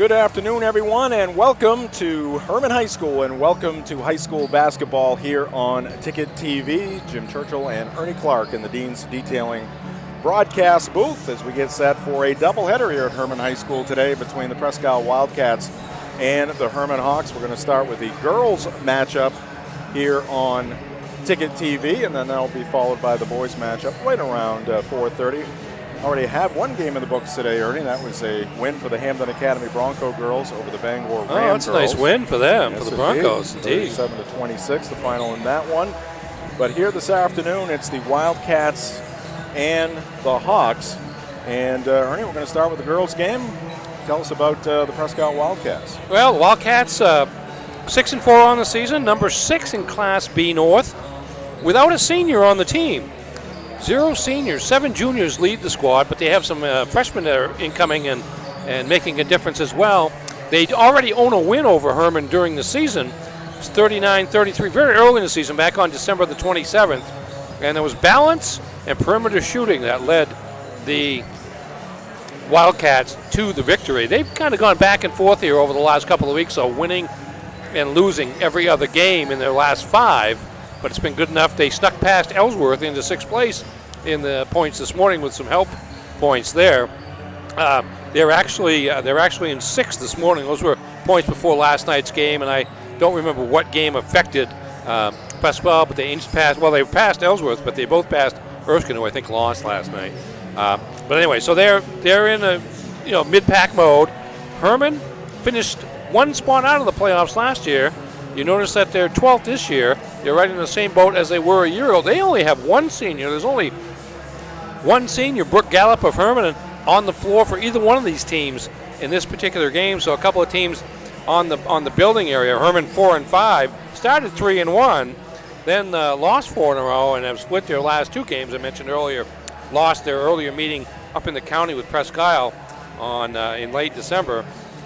good afternoon, everyone, and welcome to Hermon High School, and welcome to high school basketball here on Ticket TV. Jim Churchill and Ernie Clark in the Dean's Detailing broadcast booth as we get set for a doubleheader here at Hermon High School today between the Presque Wildcats and the Hermon Hawks. We're going to start with the girls matchup here on Ticket TV, and then that'll be followed by the boys matchup right around 4:30. Already had one game in the books today, Ernie. That was a win for the Hamden Academy Bronco girls over the Bangor Ram that's girls. A nice win for them, yes, for the Broncos, indeed. 37-26, the final in that one. But here this afternoon, it's the Wildcats and the Hawks. And Ernie, we're going to start with the girls' game. Tell us about the Presque Wildcats. Well, Wildcats 6-4 on the season, number 6 in Class B North, without a senior on the team. 0 seniors, 7 juniors lead the squad, but they have some freshmen that are incoming and making a difference as well. They already own a win over Hermon during the season. It's 39-33, very early in the season, back on December the 27th. And there was balance and perimeter shooting that led the Wildcats to the victory. They've kind of gone back and forth here over the last couple of weeks, so winning and losing every other game in their last 5. But it's been good enough. They snuck past Ellsworth into 6th place in the points this morning with some help points there. They're actually in 6th this morning. Those were points before last night's game, and I don't remember what game affected Presque, but they inched past. Well, they passed Ellsworth, but they both passed Erskine, who I think lost last night. But anyway, so they're in a mid-pack mode. Hermon finished one spot out of the playoffs last year. You notice that they're 12th this year. They're right in the same boat as they were a year ago. They only have one senior. There's only one senior, Brooke Gallup of Hermon, on the floor for either one of these teams in this particular game. So a couple of teams on the building area. Hermon 4-5, started 3-1, then lost 4 in a row and have split their last 2 games. I mentioned earlier, lost their earlier meeting up in the county with Presque on in late December,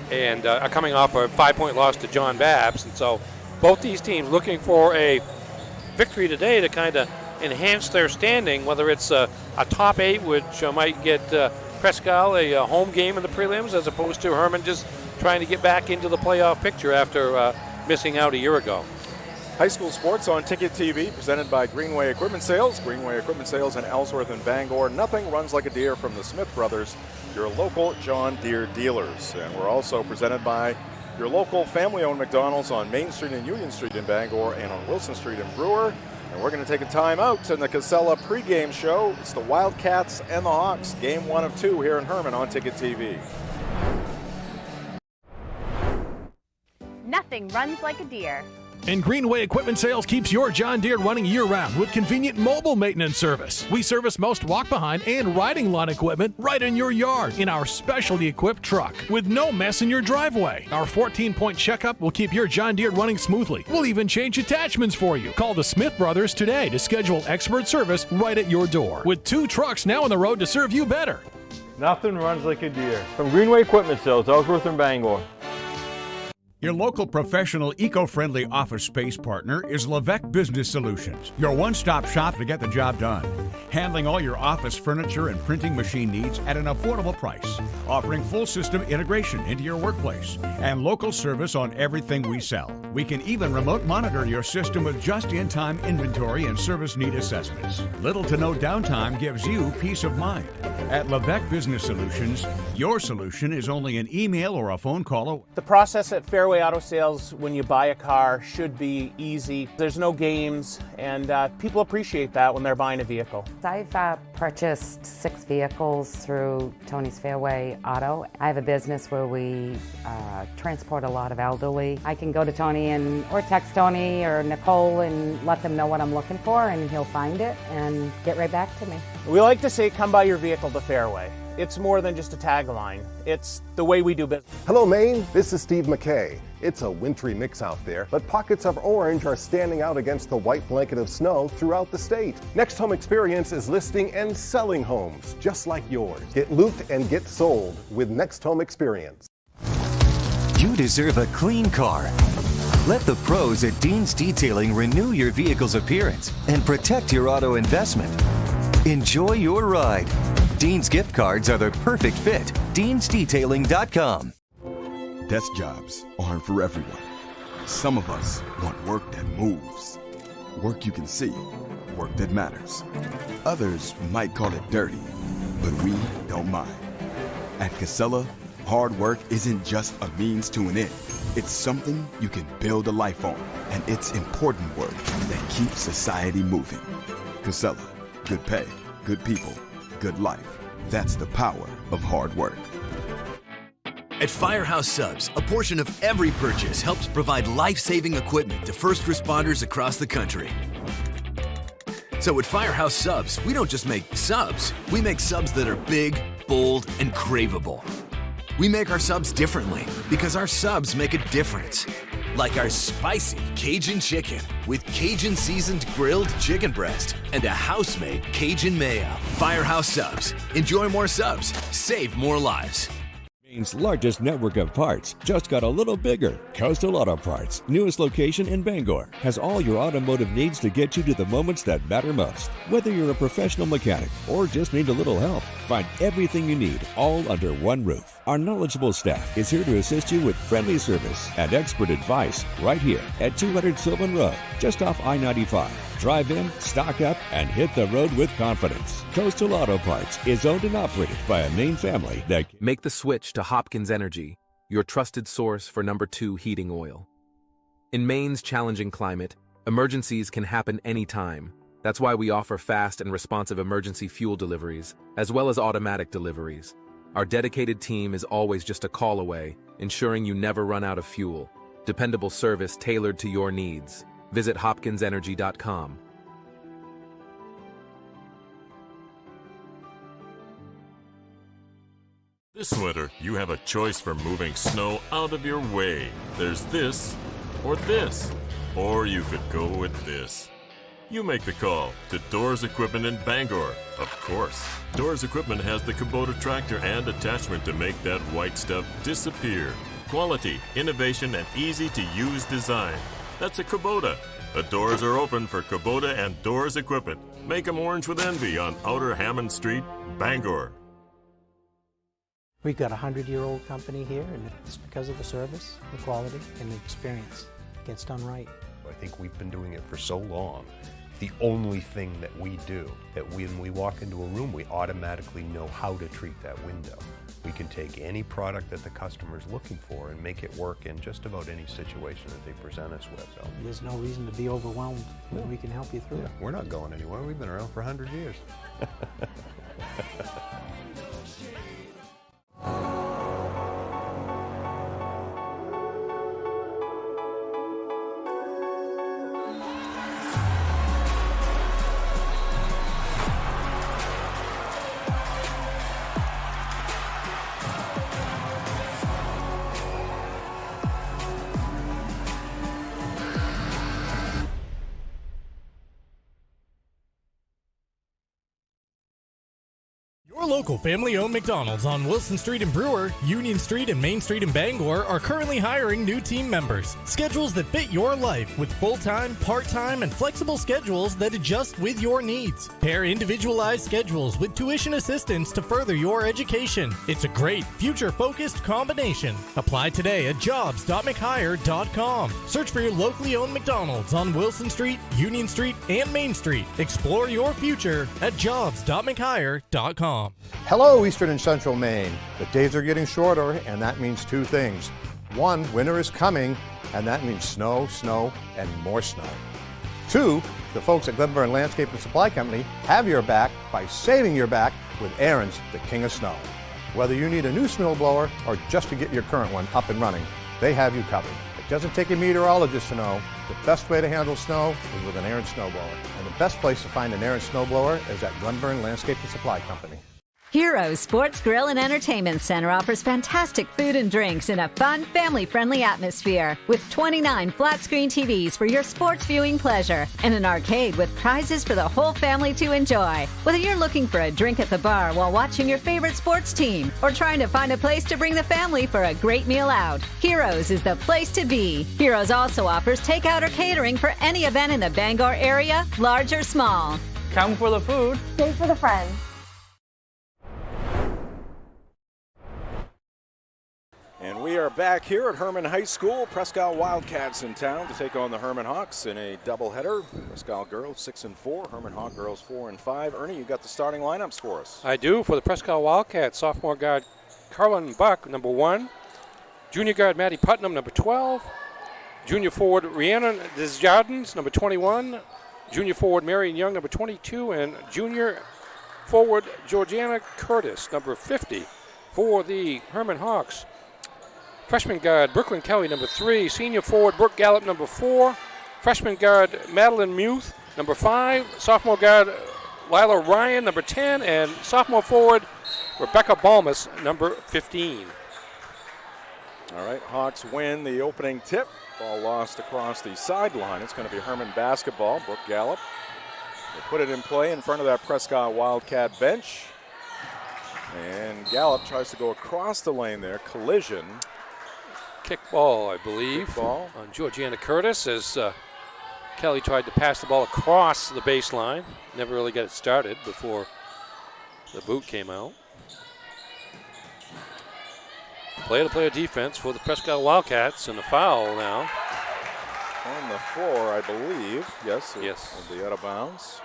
and are coming off a 5-point loss to John Babs. And so both these teams looking for a victory today to kind of enhance their standing, whether it's a top 8, which might get Presque a home game in the prelims, as opposed to Hermon just trying to get back into the playoff picture after missing out a year ago. High school sports on Ticket TV, presented by Greenway Equipment Sales. Greenway Equipment Sales in Ellsworth and Bangor. Nothing runs like a deer from the Smith Brothers, your local John Deere dealers. And we're also presented by your local family-owned McDonald's on Main Street and Union Street in Bangor and on Wilson Street in Brewer. And we're going to take a time out in the Casella pregame show. It's the Wildcats and the Hawks, game 1 of 2 here in Hermon on Ticket TV. Nothing runs like a deer. And Greenway Equipment Sales keeps your John Deere running year-round with convenient mobile maintenance service. We service most walk-behind and riding lawn equipment right in your yard in our specialty equipped truck with no mess in your driveway. Our 14-point checkup will keep your John Deere running smoothly. We'll even change attachments for you. Call the Smith Brothers today to schedule expert service right at your door. With 2 trucks now on the road to serve you better. Nothing runs like a deer. From Greenway Equipment Sales, Ellsworth and Bangor. Your local professional, eco-friendly office space partner is Levesque Business Solutions, your one-stop shop to get the job done. Handling all your office furniture and printing machine needs at an affordable price. Offering full system integration into your workplace and local service on everything we sell. We can even remote monitor your system with just-in-time inventory and service need assessments. Little to no downtime gives you peace of mind. At Levesque Business Solutions, your solution is only an email or a phone call away. The process at Fairway Auto Sales when you buy a car should be easy. There's no games, and people appreciate that when they're buying a vehicle. I've purchased 6 vehicles through Tony's Fairway Auto. I have a business where we transport a lot of elderly. I can go to Tony or text Tony or Nicole and let them know what I'm looking for, and he'll find it and get right back to me. We like to say, come buy your vehicle to Fairway. It's more than just a tagline. It's the way we do business. Hello, Maine. This is Steve McKay. It's a wintry mix out there, but pockets of orange are standing out against the white blanket of snow throughout the state. Next Home Experience is listing and selling homes just like yours. Get looped and get sold with Next Home Experience. You deserve a clean car. Let the pros at Dean's Detailing renew your vehicle's appearance and protect your auto investment. Enjoy your ride. Dean's gift cards are the perfect fit. DeansDetailing.com. Desk jobs aren't for everyone. Some of us want work that moves, work you can see, work that matters. Others might call it dirty, but we don't mind. At Casella, hard work isn't just a means to an end. It's something you can build a life on, and it's important work that keeps society moving. Casella, good pay, good people, good life. That's the power of hard work. At Firehouse Subs, a portion of every purchase helps provide life-saving equipment to first responders across the country. So at Firehouse Subs, we don't just make subs, we make subs that are big, bold, and craveable. We make our subs differently because our subs make a difference. Like our spicy Cajun chicken with Cajun seasoned grilled chicken breast and a house-made Cajun mayo. Firehouse Subs. Enjoy more subs. Save more lives. Maine's largest network of parts just got a little bigger. Coastal Auto Parts, newest location in Bangor, has all your automotive needs to get you to the moments that matter most. Whether you're a professional mechanic or just need a little help, find everything you need all under one roof. Our knowledgeable staff is here to assist you with friendly service and expert advice right here at 200 Sylvan Road, just off I-95. Drive in, stock up, and hit the road with confidence. Coastal Auto Parts is owned and operated by a Maine family that... Make the switch to Hopkins Energy, your trusted source for #2 heating oil. In Maine's challenging climate, emergencies can happen anytime. That's why we offer fast and responsive emergency fuel deliveries, as well as automatic deliveries. Our dedicated team is always just a call away, ensuring you never run out of fuel. Dependable service tailored to your needs. Visit hopkinsenergy.com. This winter, you have a choice for moving snow out of your way. There's this, or you could go with this. You make the call to Doors Equipment in Bangor. Of course, Doors Equipment has the Kubota tractor and attachment to make that white stuff disappear. Quality, innovation, and easy-to-use design. That's a Kubota. The doors are open for Kubota and Doors Equipment. Make them orange with envy on Outer Hammond Street, Bangor. We've got a 100-year-old company here, and it's because of the service, the quality, and the experience. It gets done right. I think we've been doing it for so long. The only thing that we do, that when we walk into a room, we automatically know how to treat that window. We can take any product that the customer's looking for and make it work in just about any situation that they present us with. So there's no reason to be overwhelmed. No. We can help you through it. We're not going anywhere. We've been around for 100 years. Your local family-owned McDonald's on Wilson Street in Brewer, Union Street and Main Street in Bangor are currently hiring new team members. Schedules that fit your life with full-time, part-time, and flexible schedules that adjust with your needs. Pair individualized schedules with tuition assistance to further your education. It's a great, future-focused combination. Apply today at jobs.mchire.com. Search for your locally owned McDonald's on Wilson Street, Union Street, and Main Street. Explore your future at jobs.mchire.com. Hello, Eastern and Central Maine. The days are getting shorter, and that means two things. One, winter is coming, and that means snow, snow, and more snow. Two, the folks at Glenburn Landscape and Supply Company have your back by saving your back with Aaron's, the king of snow. Whether you need a new snowblower or just to get your current one up and running, they have you covered. It doesn't take a meteorologist to know the best way to handle snow is with an Aaron snowblower. And the best place to find an Aaron snowblower is at Glenburn Landscape and Supply Company. Heroes Sports Grill and Entertainment Center offers fantastic food and drinks in a fun, family-friendly atmosphere with 29 flat-screen TVs for your sports viewing pleasure and an arcade with prizes for the whole family to enjoy. Whether you're looking for a drink at the bar while watching your favorite sports team or trying to find a place to bring the family for a great meal out, Heroes is the place to be. Heroes also offers takeout or catering for any event in the Bangor area, large or small. Come for the food. Stay for the friends. And We are back here at Hermon High School. Presque Wildcats in town to take on the Hermon Hawks in a doubleheader. Presque girls 6-4, Hermon Hawk girls 4-5. Ernie, you got the starting lineups for us. I do. For the Presque Wildcats, sophomore guard Carlin Buck, number 1. Junior guard Maddie Putnam, number 12. Junior forward Rhiannon Desjardins, number 21. Junior forward Marion Young, number 22. And junior forward Georgiana Curtis, number 50, for the Hermon Hawks. Freshman guard Brooklyn Kelly, number 3. Senior forward Brooke Gallup, number 4. Freshman guard Madeline Muth, number 5. Sophomore guard Lila Ryan, number 10. And sophomore forward Rebecca Balmus, number 15. All right, Hawks win the opening tip. Ball lost across the sideline. It's going to be Hermon basketball. Brooke Gallup will put it in play in front of that Presque Wildcat bench. And Gallup tries to go across the lane there. Collision. Kick ball, I believe, Kick ball on Georgiana Curtis as Kelly tried to pass the ball across the baseline. Never really got it started before the boot came out. Player-to-player defense for the Presque Wildcats, and a foul now. On the floor, I believe. Yes. Yes. It'll be out of bounds.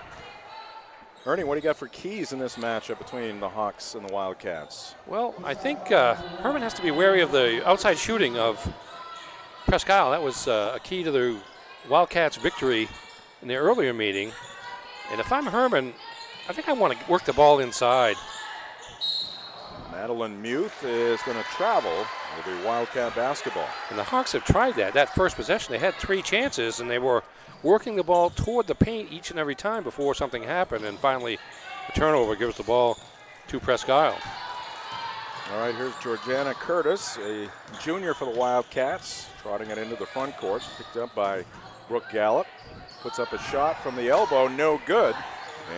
Ernie, what do you got for keys in this matchup between the Hawks and the Wildcats? Well, I think Hermon has to be wary of the outside shooting of Presque. That was a key to the Wildcats' victory in the earlier meeting. And if I'm Hermon, I think I want to work the ball inside. Madeline Muth is going to travel. It'll be Wildcat basketball. And the Hawks have tried that. That first possession, they had 3 chances, and they were working the ball toward the paint each and every time before something happened. And finally, the turnover gives the ball to Presque. All right, here's Georgiana Curtis, a junior for the Wildcats, trotting it into the front court. Picked up by Brooke Gallup. Puts up a shot from the elbow, no good.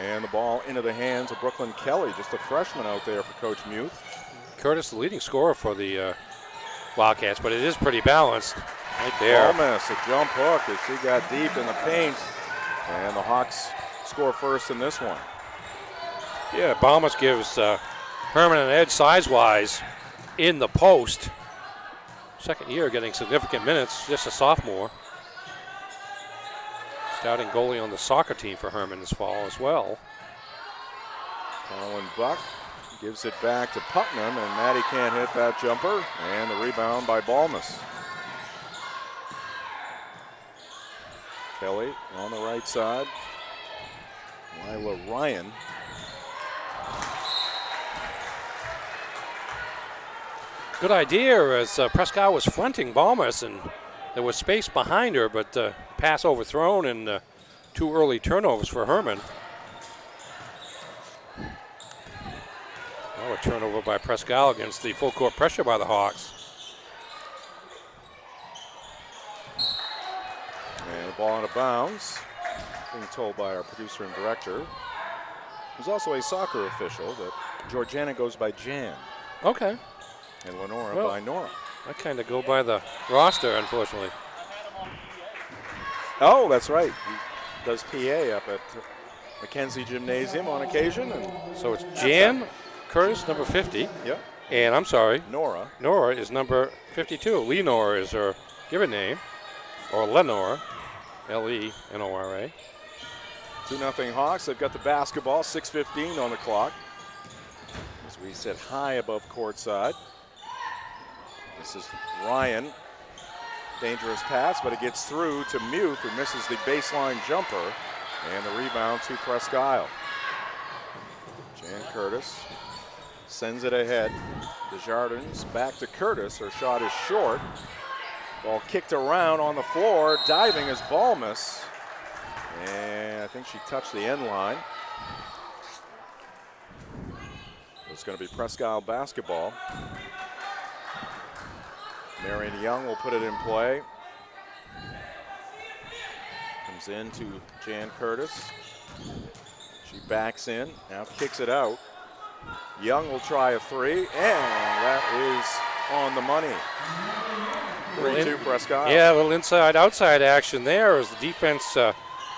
And the ball into the hands of Brooklyn Kelly, just a freshman out there for Coach Muth. Curtis, the leading scorer for the Wildcats, but it is pretty balanced right there. Almost a jump hook as she got deep in the paint. And the Hawks score first in this one. Yeah, Balmus gives Hermon an edge size-wise in the post. Second year getting significant minutes, just a sophomore. Starting goalie on the soccer team for Hermon this fall as well. Colin Buck gives it back to Putnam, and Maddie can't hit that jumper. And the rebound by Balmus. Kelly on the right side. Lila Ryan. Good idea as Presque was fronting Balmus, and there was space behind her, but pass overthrown and 2 early turnovers for Hermon. Now a turnover by Presque against the full court pressure by the Hawks. And the ball out of bounds. Being told by our producer and director, who's also a soccer official, that Georgiana goes by Jan. Okay. And Lenora Well, by Nora. I kind of go by the roster, unfortunately. Oh, that's right. He does PA up at Mackenzie Gymnasium on occasion. And so it's Jan Curtis, number 50. Yep. And I'm sorry. Nora. Nora is number 52. Lenore is her given name. Or Lenore. Lenora. 2-0 Hawks. They've got the basketball. 6:15 on the clock. As we sit high above courtside. This is Ryan. Dangerous pass, but it gets through to Muth, who misses the baseline jumper. And the rebound to Presque. Jan Curtis sends it ahead. Desjardins back to Curtis. Her shot is short. Ball kicked around on the floor. Diving is Balmus. And I think she touched the end line. It's going to be Presque basketball. Marion Young will put it in play. Comes in to Jan Curtis. She backs in, now kicks it out. Young will try a 3, and that is on the money. 3-2 Presque. Yeah, a little inside-outside action there as the defense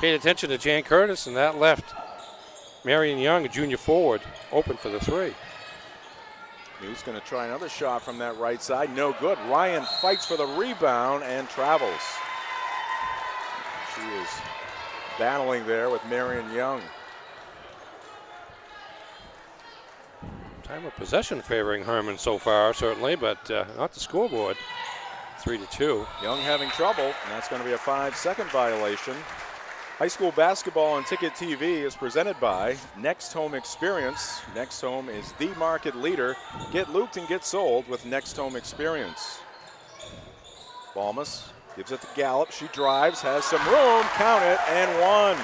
paid attention to Jan Curtis, and that left Marion Young, a junior forward, open for the 3. Muth's going to try another shot from that right side. No good. Ryan fights for the rebound and travels. She is battling there with Marion Young. Time of possession favoring Hermon so far, certainly, but not the scoreboard. 3-2. Young having trouble, and that's going to be a 5-second violation. High school basketball on Ticket TV is presented by Next Home Experience. Next Home is the market leader. Get looped and get sold with Next Home Experience. Balmas gives it to Gallup. She drives, has some room, count it, and one.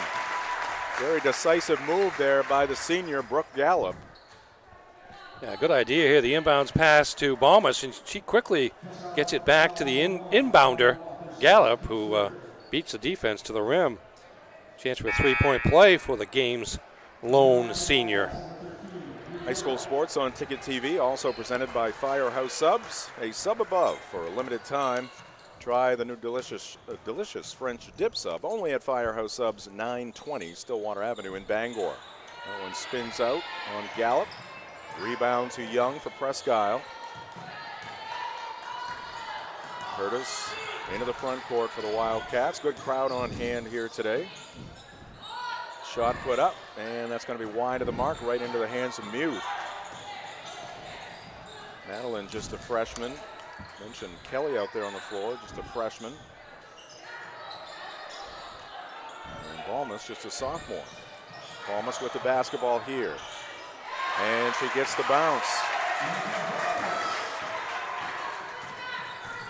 Very decisive move there by the senior, Brooke Gallup. Yeah, good idea here. The inbounds pass to Balmas, and she quickly gets it back to the inbounder, Gallup, who beats the defense to the rim. Chance for a three-point play for the game's lone senior. High school sports on Ticket TV, also presented by Firehouse Subs. A sub above for a limited time. Try the new delicious French dip sub, only at Firehouse Subs, 920 Stillwater Avenue in Bangor. That one spins out on Gallup. Rebound to Young for Presque. Curtis into the front court for the Wildcats. Good crowd on hand here today. Shot put up, and that's going to be wide of the mark, right into the hands of Muth. Madeline, just a freshman. Mentioned Kelly out there on the floor, just a freshman. And Balmas, just a sophomore. Balmas with the basketball here. And she gets the bounce.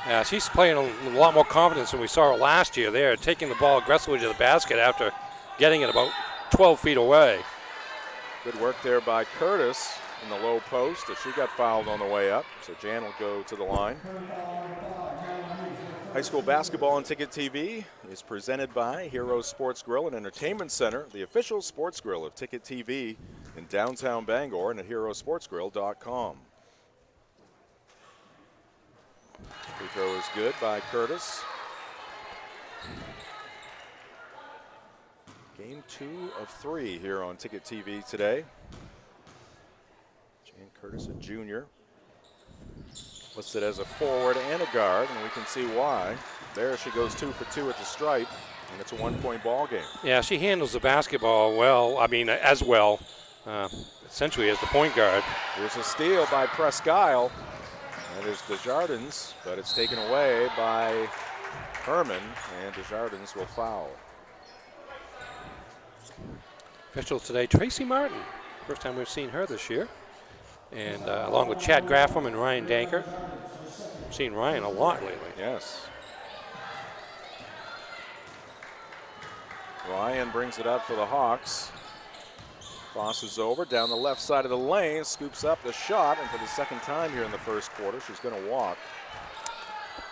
Yeah, she's playing a lot more confidence than we saw her last year there, taking the ball aggressively to the basket after getting it about 12 feet away. Good work there by Curtis in the low post as she got fouled on the way up. So Jan will go to the line. High school basketball on Ticket TV is presented by Heroes Sports Grill and Entertainment Center, the official sports grill of Ticket TV in downtown Bangor and at heroesportsgrill.com. Free throw is good by Curtis. Game 2 of 3 here on Ticket TV today. Jan Curtis, a junior, listed as a forward and a guard, and we can see why. There she goes 2 for 2 at the stripe, and it's a 1-point ball game. Yeah, she handles the basketball well, as well, essentially as the point guard. Here's a steal by Presque. That is Desjardins, but it's taken away by Hermon, and Desjardins will foul. Official today, Tracy Martin. First time we've seen her this year. And along with Chad Graffam and Ryan Danker. I've seen Ryan a lot lately. Yes. Ryan brings it up for the Hawks. Crosses over down the left side of the lane, scoops up the shot, and for the second time here in the first quarter, she's going to walk.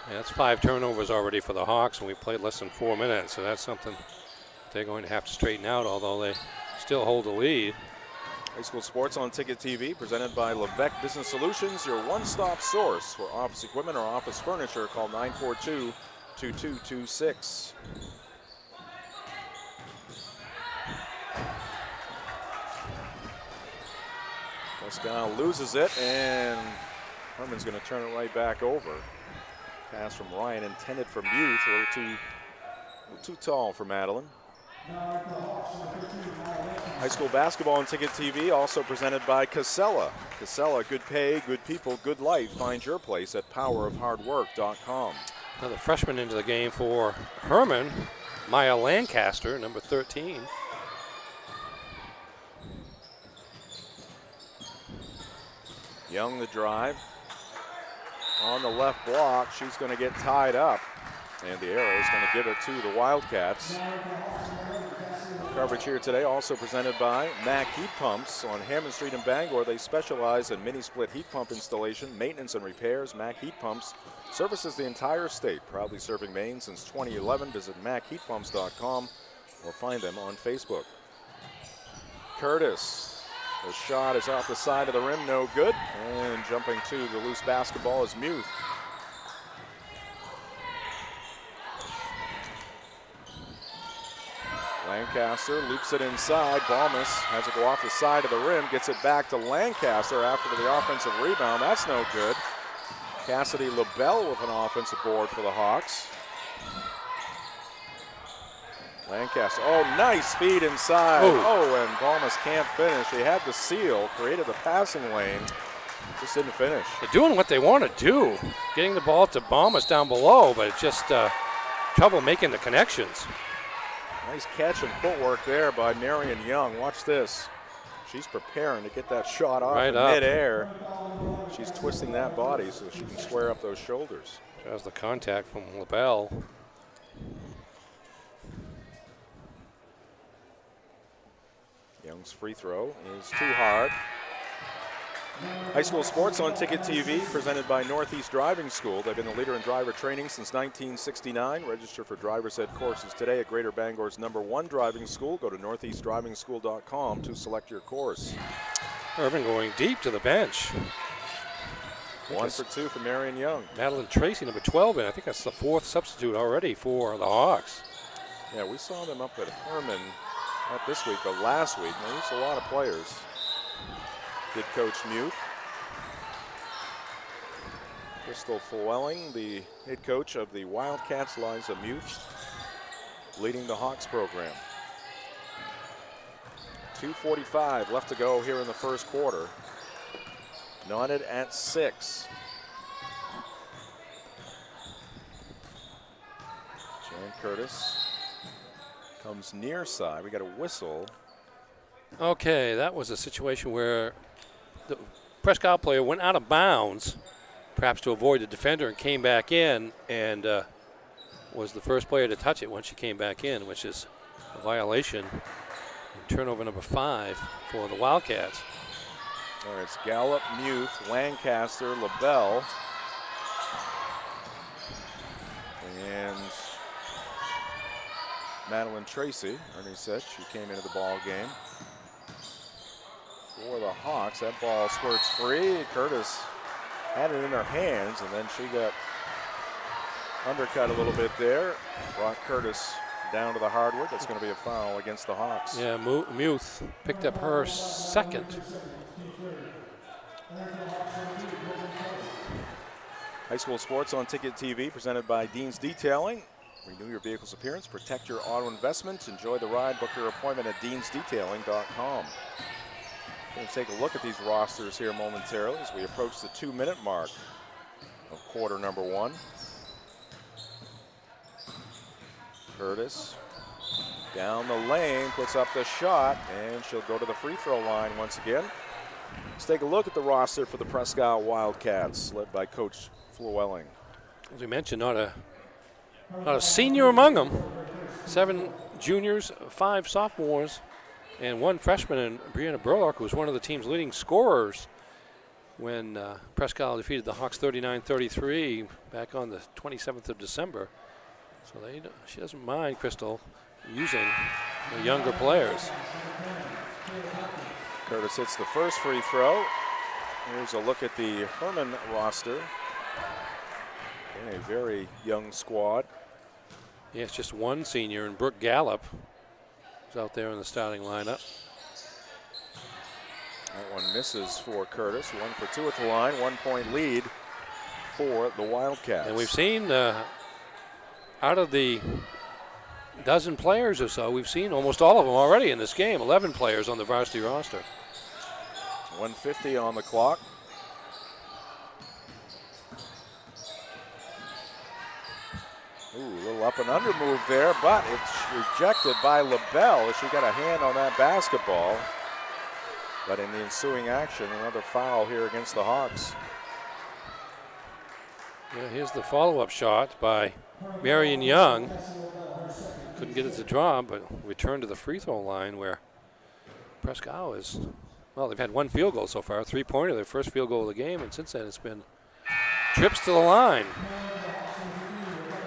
Yeah, that's 5 turnovers already for the Hawks, and we played less than 4 minutes, so that's something they're going to have to straighten out, although they still hold the lead. High school sports on Ticket TV, presented by Levesque Business Solutions, your one-stop source for office equipment or office furniture. Call 942-2226. Pascal loses it, and Hermon's going to turn it right back over. Pass from Ryan intended for Muth, a little too tall for Madeline. High school basketball on Ticket TV, also presented by Casella. Casella, good pay, good people, good life. Find your place at powerofhardwork.com. Another freshman into the game for Hermon, Maya Lancaster, number 13. Young the drive. On the left block, she's going to get tied up. And the arrow is going to give it to the Wildcats. Coverage here today also presented by Mack Heat Pumps on Hammond Street in Bangor. They specialize in mini-split heat pump installation, maintenance, and repairs. Mack Heat Pumps services the entire state, proudly serving Maine since 2011. Visit MackHeatPumps.com or find them on Facebook. Curtis, the shot is off the side of the rim, no good. And jumping to the loose basketball is Muth. Lancaster loops it inside. Balmas has it go off the side of the rim, gets it back to Lancaster after the offensive rebound. That's no good. Cassidy LaBelle with an offensive board for the Hawks. Lancaster, nice feed inside. And Balmas can't finish. He had the seal, created the passing lane, just didn't finish. They're doing what they want to do, getting the ball to Balmas down below, but it's just trouble making the connections. Nice catch and footwork there by Marion Young. Watch this. She's preparing to get that shot off in midair. She's twisting that body so she can square up those shoulders. There's the contact from LaBelle. Young's free throw is too hard. High school sports on Ticket TV, presented by Northeast Driving School. They've been the leader in driver training since 1969. Register for driver's ed courses today at Greater Bangor's #1 driving school. Go to northeastdrivingschool.com to select your course. Hermon going deep to the bench. 1 for 2 for Marion Young. Madeline Tracy, number 12, and I think that's the 4th substitute already for the Hawks. Yeah, we saw them up at Hermon, not this week, but last week. They used a lot of players. Did Coach Muth. Crystal Flewelling, the head coach of the Wildcats, Liza Muth, leading the Hawks program. 2:45 left to go here in the first quarter. Knotted at 6. Jan Curtis comes near side. We got a whistle. Okay, that was a situation where the Presque player went out of bounds, perhaps to avoid the defender, and came back in, and was the first player to touch it when she came back in, which is a violation. And turnover number 5 for the Wildcats. All right, it's Gallup, Muth, Lancaster, LaBelle, and Madeline Tracy. Ernie said she came into the ball game. For the Hawks, that ball squirts free. Curtis had it in her hands, and then she got undercut a little bit there. Brought Curtis down to the hardwood. That's going to be a foul against the Hawks. Yeah, Muth picked up her 2nd. High school sports on Ticket TV, presented by Dean's Detailing. Renew your vehicle's appearance, protect your auto investments, enjoy the ride, book your appointment at deansdetailing.com. Going to take a look at these rosters here momentarily as we approach the 2-minute mark of quarter number 1. Curtis down the lane, puts up the shot, and she'll go to the free throw line once again. Let's take a look at the roster for the Presque Wildcats, led by Coach Flewelling. As we mentioned, not a senior among them. 7 juniors, 5 sophomores, and 1 freshman, and Brianna Burlock, who was one of the team's leading scorers when Presque defeated the Hawks 39-33 back on the 27th of December. So she doesn't mind, Crystal, using the younger players. Curtis hits the first free throw. Here's a look at the Hermon roster. And a very young squad. Yeah, it's just 1 senior, and Brooke Gallup is out there in the starting lineup. That one misses for Curtis. 1 for 2 at the line. 1-point lead for the Wildcats. And we've seen out of the dozen players or so, we've seen almost all of them already in this game. 11 players on the varsity roster. 1:50 on the clock. Ooh, a little up and under move there, but it's rejected by LaBelle. She got a hand on that basketball. But in the ensuing action, another foul here against the Hawks. Yeah, here's the follow-up shot by Marion Young. Couldn't get it to draw, but returned to the free throw line where Presque is, well, they've had 1 field goal so far, 3-pointer, their first field goal of the game, and since then it's been trips to the line.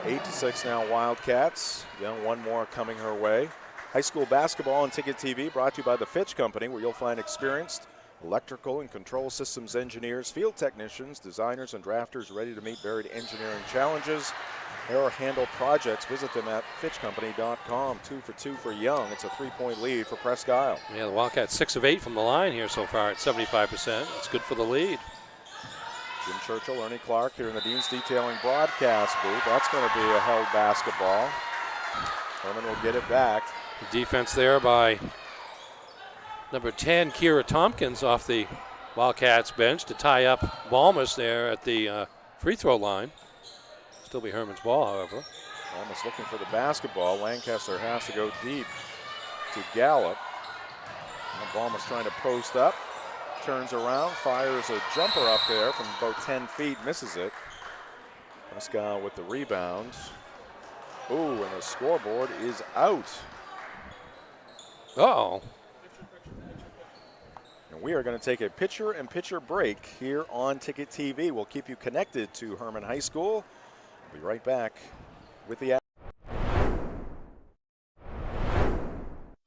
8-6 now, Wildcats. Then 1 more coming her way. High school basketball on Ticket TV brought to you by the Fitch Company, where you'll find experienced, Electrical and control systems engineers, field technicians, designers, and drafters ready to meet varied engineering challenges or handle projects. Visit them at fitchcompany.com. 2 for 2 for Young. It's a 3-point lead for Presque. Yeah, the Wildcats 6 of 8 from the line here so far at 75%. It's good for the lead. Jim Churchill, Ernie Clark here in the Dean's Detailing broadcast booth. That's going to be a held basketball. Hermon will get it back. The defense there by number 10, Kira Tompkins, off the Wildcats bench to tie up Balmus there at the free throw line. Still be Hermon's ball, however. Balmus looking for the basketball. Lancaster has to go deep to Gallup. Now Balmus trying to post up. Turns around, fires a jumper up there from about 10 feet, misses it. Presque with the rebound. Ooh, and the scoreboard is out. Uh-oh. And we are going to take a picture-in-picture break here on Ticket TV. We'll keep you connected to Hermon High School. We'll be right back with the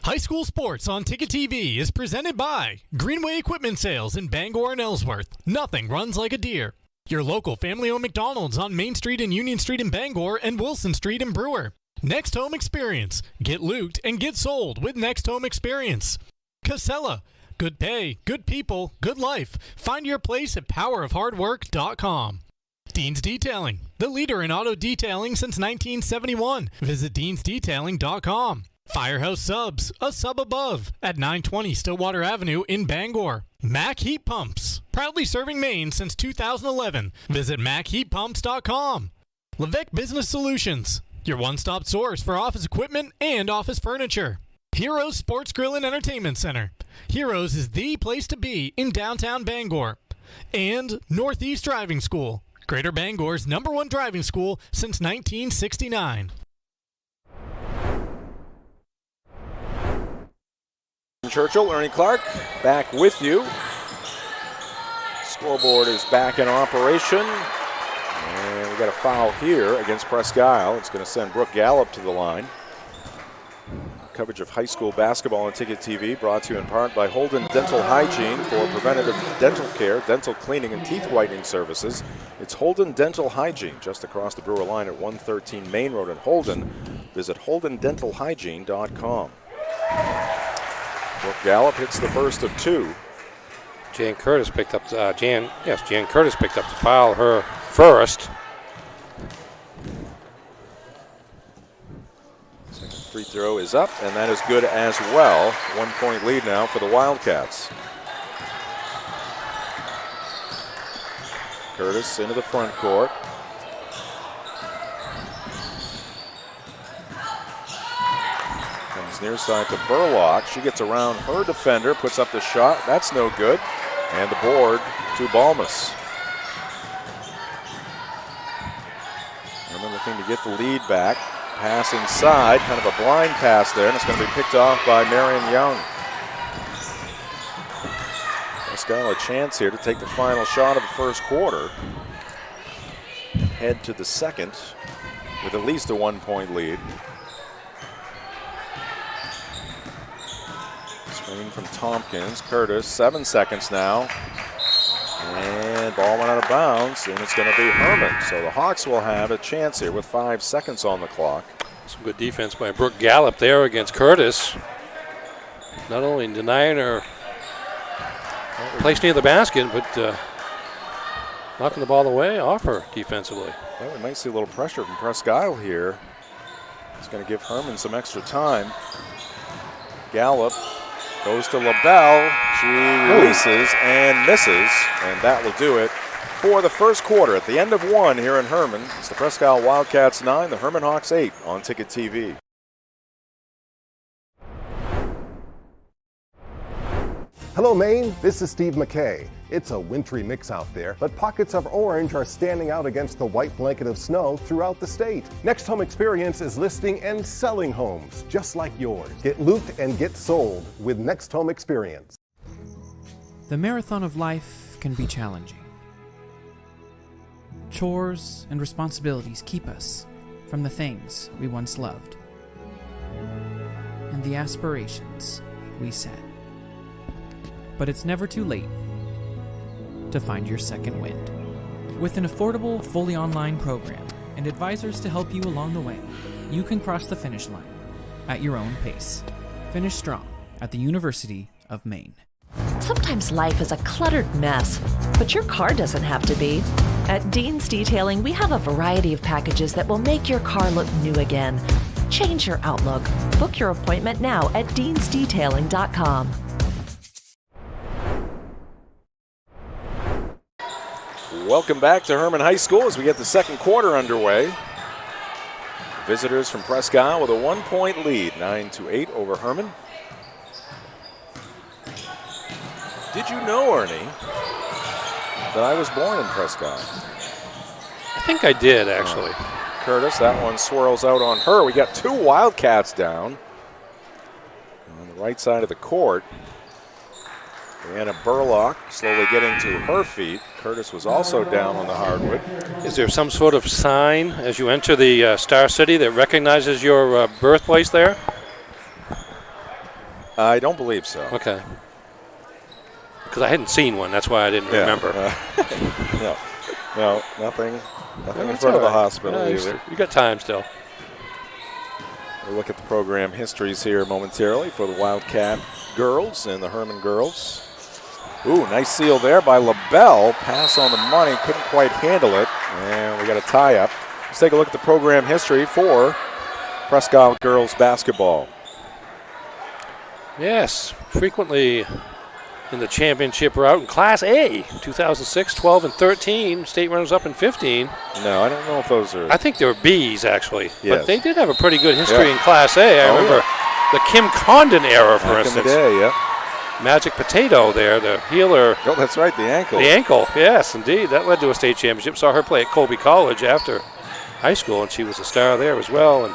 High school sports on Ticket TV is presented by Greenway Equipment Sales in Bangor and Ellsworth. Nothing runs like a deer. Your local family-owned McDonald's on Main Street and Union Street in Bangor and Wilson Street in Brewer. Next Home Experience. Get looped and get sold with Next Home Experience. Casella. Good pay, good people, good life. Find your place at powerofhardwork.com. Dean's Detailing. The leader in auto detailing since 1971. Visit deansdetailing.com. Firehouse Subs, a sub above, at 920 Stillwater Avenue in Bangor. Mac Heat Pumps, proudly serving Maine since 2011. Visit MacHeatPumps.com. Levesque Business Solutions, your one-stop source for office equipment and office furniture. Heroes Sports Grill and Entertainment Center. Heroes is the place to be in downtown Bangor. And Northeast Driving School, Greater Bangor's #1 driving school since 1969. Churchill, Ernie Clark, back with you. Scoreboard is back in operation. And we got a foul here against Presque. It's going to send Brooke Gallup to the line. Coverage of high school basketball on Ticket TV brought to you in part by Holden Dental Hygiene for preventative dental care, dental cleaning, and teeth whitening services. It's Holden Dental Hygiene just across the Brewer line at 113 Main Road in Holden. Visit holdendentalhygiene.com. Brooke Gallup hits the first of two. Jan Curtis picked up Jan Curtis picked up the foul, her first. Second free throw is up, and that is good as well. 1 point lead now for the Wildcats. Curtis into the front court. Comes near side to Burlock. She gets around her defender, puts up the shot. That's no good. And the board to Balmus. Hermon looking to get the lead back. Pass inside, kind of a blind pass there, and it's going to be picked off by Marion Young. Presque a chance here to take the final shot of the first quarter. Head to the second with at least a 1 point lead. Screen from Tompkins. Curtis, 7 seconds now. And ball went out of bounds, and it's going to be Hermon. So the Hawks will have a chance here with 5 seconds on the clock. Some good defense by Brooke Gallup there against Curtis. Not only denying her place near the basket, but knocking the ball away off her defensively. Well, we might see a little pressure from Presque here. It's going to give Hermon some extra time. Gallup goes to LaBelle. She releases and misses, and that will do it for the first quarter. At the end of one here in Hermon, it's the Presque Wildcats 9, the Hermon Hawks 8 on Ticket TV. Hello, Maine. This is Steve McKay. It's a wintry mix out there, but pockets of orange are standing out against the white blanket of snow throughout the state. Next Home Experience is listing and selling homes just like yours. Get looped and get sold with Next Home Experience. The marathon of life can be challenging. Chores and responsibilities keep us from the things we once loved and the aspirations we set. But it's never too late to find your second wind. With an affordable, fully online program and advisors to help you along the way, you can cross the finish line at your own pace. Finish strong at the University of Maine. Sometimes life is a cluttered mess, but your car doesn't have to be. At Dean's Detailing, we have a variety of packages that will make your car look new again. Change your outlook. Book your appointment now at deansdetailing.com. Welcome back to Hermon High School as we get the second quarter underway. Visitors from Presque with a 1-point lead, 9-8 over Hermon. Did you know, Ernie, that I was born in Presque? I think I did, actually. Curtis, that one swirls out on her. We got two Wildcats down on the right side of the court. Anna Burlock slowly getting to her feet. Curtis was also down on the hardwood. Is there some sort of sign as you enter the Star City that recognizes your birthplace there? I don't believe so. Okay. Because I hadn't seen one, that's why I didn't remember. No, nothing in front of the hospital either. You got time still. We'll look at the program histories here momentarily for the Wildcat girls and the Hermon girls. Ooh, nice seal there by LaBelle. Pass on the money, couldn't quite handle it. And we got a tie-up. Let's take a look at the program history for Presque girls basketball. Yes, frequently in the championship route in Class A, 2006, 12, and 13. State runners-up in 15. No, I don't know if those are... I think they were Bs, actually. Yes. But they did have a pretty good history in Class A. I remember the Kim Condon era, for instance. Back in the day, yeah. Magic Potato there, the healer. Oh, that's right, the ankle. The ankle, yes, indeed. That led to a state championship. Saw her play at Colby College after high school, and she was a star there as well. And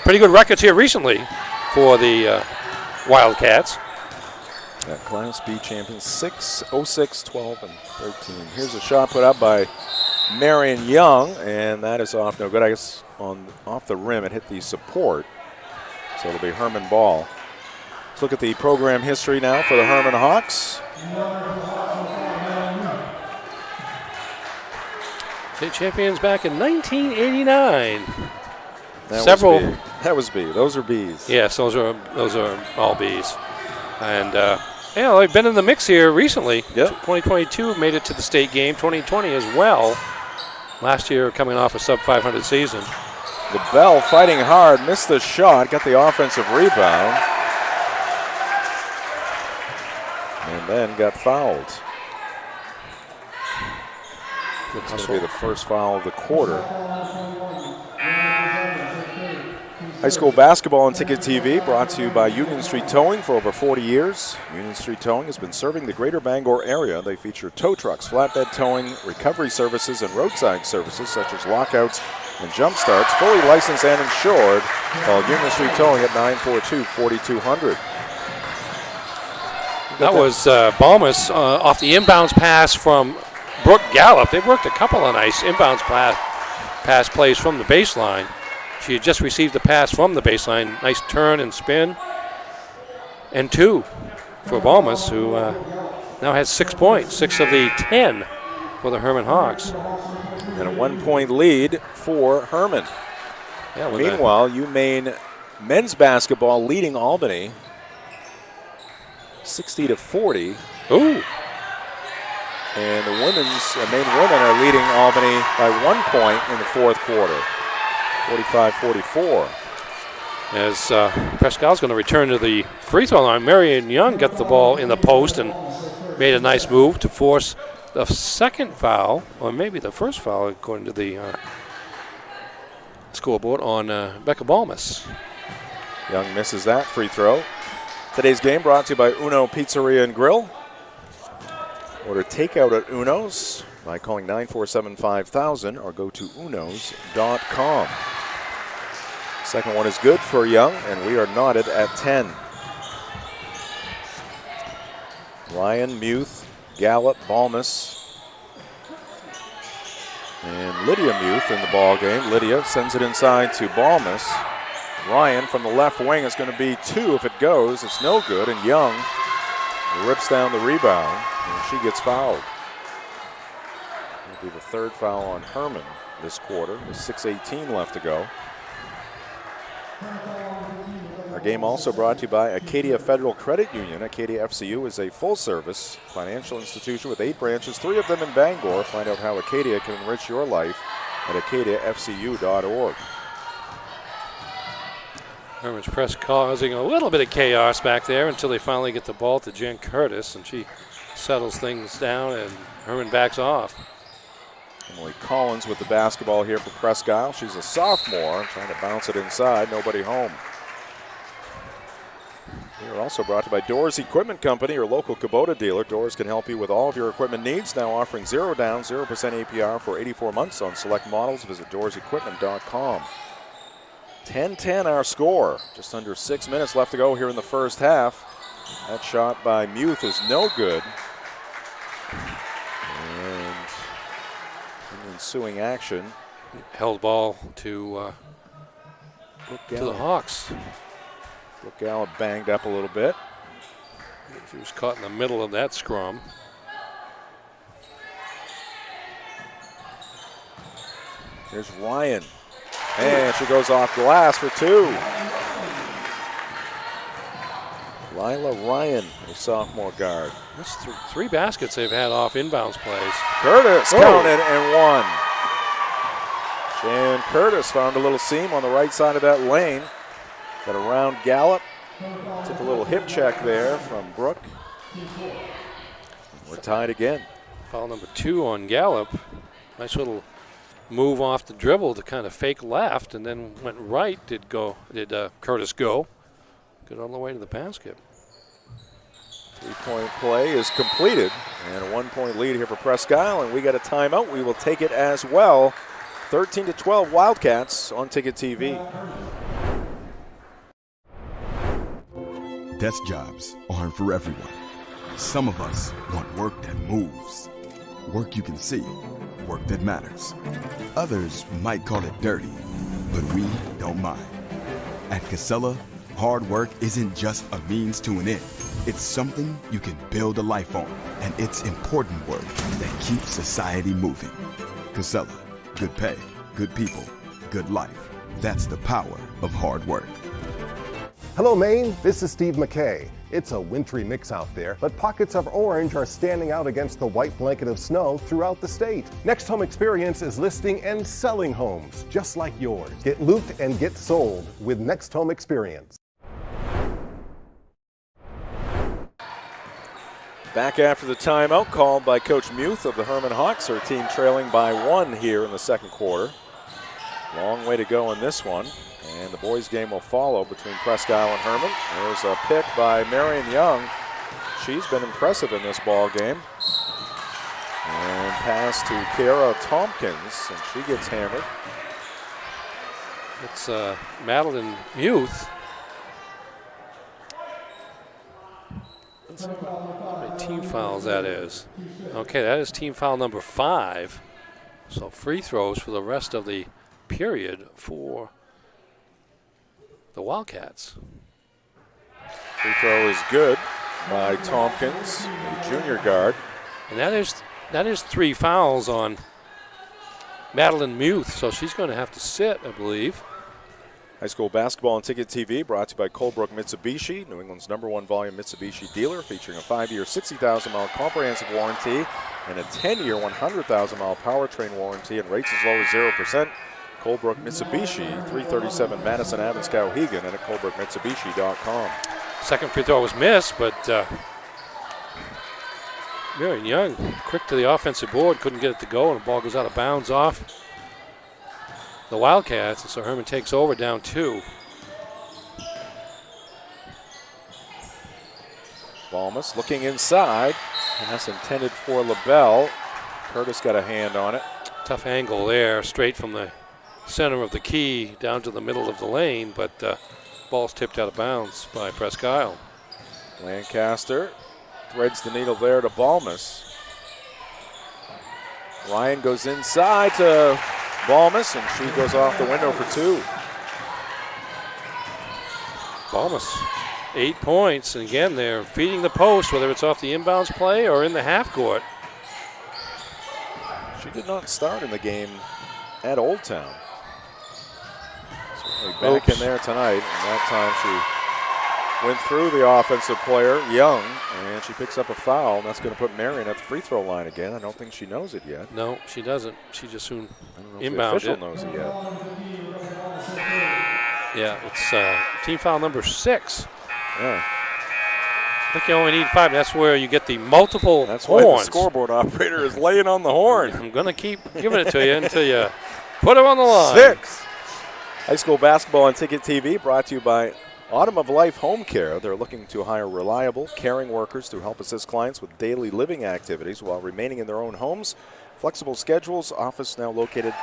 pretty good records here recently for the Wildcats. Class B champions, 6, 06, 12, and 13. Here's a shot put up by Marion Young, and that is off no good. I guess off the rim, it hit the support. So it'll be Hermon ball. Let's look at the program history now for the Hermon Hawks. State champions back in 1989. That was B. Those are Bs. Yes, those are all Bs. And they've been in the mix here recently. Yep. 2022 made it to the state game. 2020 as well. Last year coming off a sub-500 season. LaBelle fighting hard, missed the shot, got the offensive rebound, and then got fouled. It's going to be the first foul of the quarter. High school basketball on Ticket TV brought to you by Union Street Towing for over 40 years. Union Street Towing has been serving the greater Bangor area. They feature tow trucks, flatbed towing, recovery services, and roadside services such as lockouts and jump starts. Fully licensed and insured. Call Union Street Towing at 942-4200. That was Balmus off the inbounds pass from Brooke Gallup. They've worked a couple of nice inbounds pass plays from the baseline. She had just received the pass from the baseline. Nice turn and spin. And 2 for Balmus, who now has 6 points, 6 of the 10 for the Hermon Hawks. And a 1-point lead for Hermon. Yeah, meanwhile, UMaine men's basketball leading Albany 60-40. Ooh. And the Maine women are leading Albany by 1 point in the fourth quarter. 45-44. As Presque's going to return to the free throw line. Marion Young got the ball in the post and made a nice move to force the second foul, or maybe the first foul according to the scoreboard, on Becca Balmus. Young misses that free throw. Today's game brought to you by Uno Pizzeria and Grill. Order takeout at Uno's by calling 947-5000 or go to unos.com. Second one is good for Young, and we are knotted at 10. Ryan, Muth, Gallup, Balmus, and Lydia Muth in the ball game. Lydia sends it inside to Balmus. Ryan from the left wing is going to be 2 if it goes. It's no good, and Young rips down the rebound, and she gets fouled. It'll be the third foul on Hermon this quarter with 6:18 left to go. Our game also brought to you by Acadia Federal Credit Union. Acadia FCU is a full-service financial institution with 8 branches, 3 of them in Bangor. Find out how Acadia can enrich your life at acadiafcu.org. Hermon's press causing a little bit of chaos back there until they finally get the ball to Jen Curtis, and she settles things down, and Hermon backs off. Emily Collins with the basketball here for Presque. She's a sophomore, trying to bounce it inside. Nobody home. We are also brought to you by Doors Equipment Company, your local Kubota dealer. Doors can help you with all of your equipment needs. Now offering 0 down, 0% APR for 84 months on select models. Visit doorsequipment.com. 10-10 our score. Just under 6 minutes left to go here in the first half. That shot by Muth is no good. And in the ensuing action, held ball to the Hawks. Brooke Gallup banged up a little bit. She was caught in the middle of that scrum. Here's Ryan. And she goes off glass for 2. Lila Ryan, a sophomore guard. That's 3 baskets they've had off inbounds plays. Curtis counted and 1. Jan Curtis found a little seam on the right side of that lane. Got around Gallup. Took a little hip check there from Brooke. We're tied again. Foul number 2 on Gallup. Nice little move off the dribble to kind of fake left, and then went right. Did Curtis go? Get all the way to the basket. 3-point play is completed, and a 1-point lead here for Presque Isle, and we got a timeout. We will take it as well. 13-12 Wildcats on Ticket TV. Desk jobs aren't for everyone. Some of us want work that moves, work you can see, work that matters. Others might call it dirty, but we don't mind. At Casella, hard work isn't just a means to an end. It's something you can build a life on, and it's important work that keeps society moving. Casella, good pay, good people, good life. That's the power of hard work. Hello, Maine. This is Steve McKay. It's a wintry mix out there, but pockets of orange are standing out against the white blanket of snow throughout the state. Next Home Experience is listing and selling homes just like yours. Get looped and get sold with Next Home Experience. Back after the timeout called by Coach Muth of the Hermon Hawks. Her team trailing by 1 here in the second quarter. Long way to go in this one. And the boys' game will follow between Presque Isle and Hermon. There's a pick by Marion Young. She's been impressive in this ball game. And pass to Kiara Tompkins, and she gets hammered. It's Madeline Muth. Let's see how many team fouls that is. Okay, that is team foul number 5. So free throws for the rest of the period for the Wildcats. Free throw is good by Tompkins, a junior guard. And that is 3 fouls on Madeline Muth, so she's going to have to sit, I believe. High school basketball on Ticket TV brought to you by Colebrook Mitsubishi, New England's #1 volume Mitsubishi dealer, featuring a 5-year, 60,000-mile comprehensive warranty and a 10-year, 100,000-mile powertrain warranty and rates as low as 0%. Colebrook Mitsubishi, 337 Madison Ave in Skowhegan, and at colebrookmitsubishi.com. Second free throw was missed, but Marion Young, quick to the offensive board, couldn't get it to go, and the ball goes out of bounds off the Wildcats, and so Hermon takes over down 2. Balmus looking inside, and that's intended for LaBelle. Curtis got a hand on it. Tough angle there, straight from the center of the key down to the middle of the lane, but ball's tipped out of bounds by Presque Isle. Lancaster threads the needle there to Balmus. Ryan goes inside to Balmus, and she goes off the window for 2. Balmus 8 points, and again, they're feeding the post, whether it's off the inbounds play or in the half court. She did not start in the game at Old Town. Certainly back in there tonight, and that time she went through the offensive player, Young, and she picks up a foul, and that's going to put Marion at the free throw line again. I don't think she knows it yet. No, she doesn't. She just soon inbounded it. The official knows it yet. Yeah, it's team foul number 6. Yeah. I think you only need 5. That's where you get the multiple That's horns. why the scoreboard operator is laying on the horn. I'm going to keep giving it to you until you put it on the line. 6. High school basketball on Ticket TV brought to you by Autumn of Life Home Care. They're looking to hire reliable, caring workers to help assist clients with daily living activities while remaining in their own homes. Flexible schedules. Office now located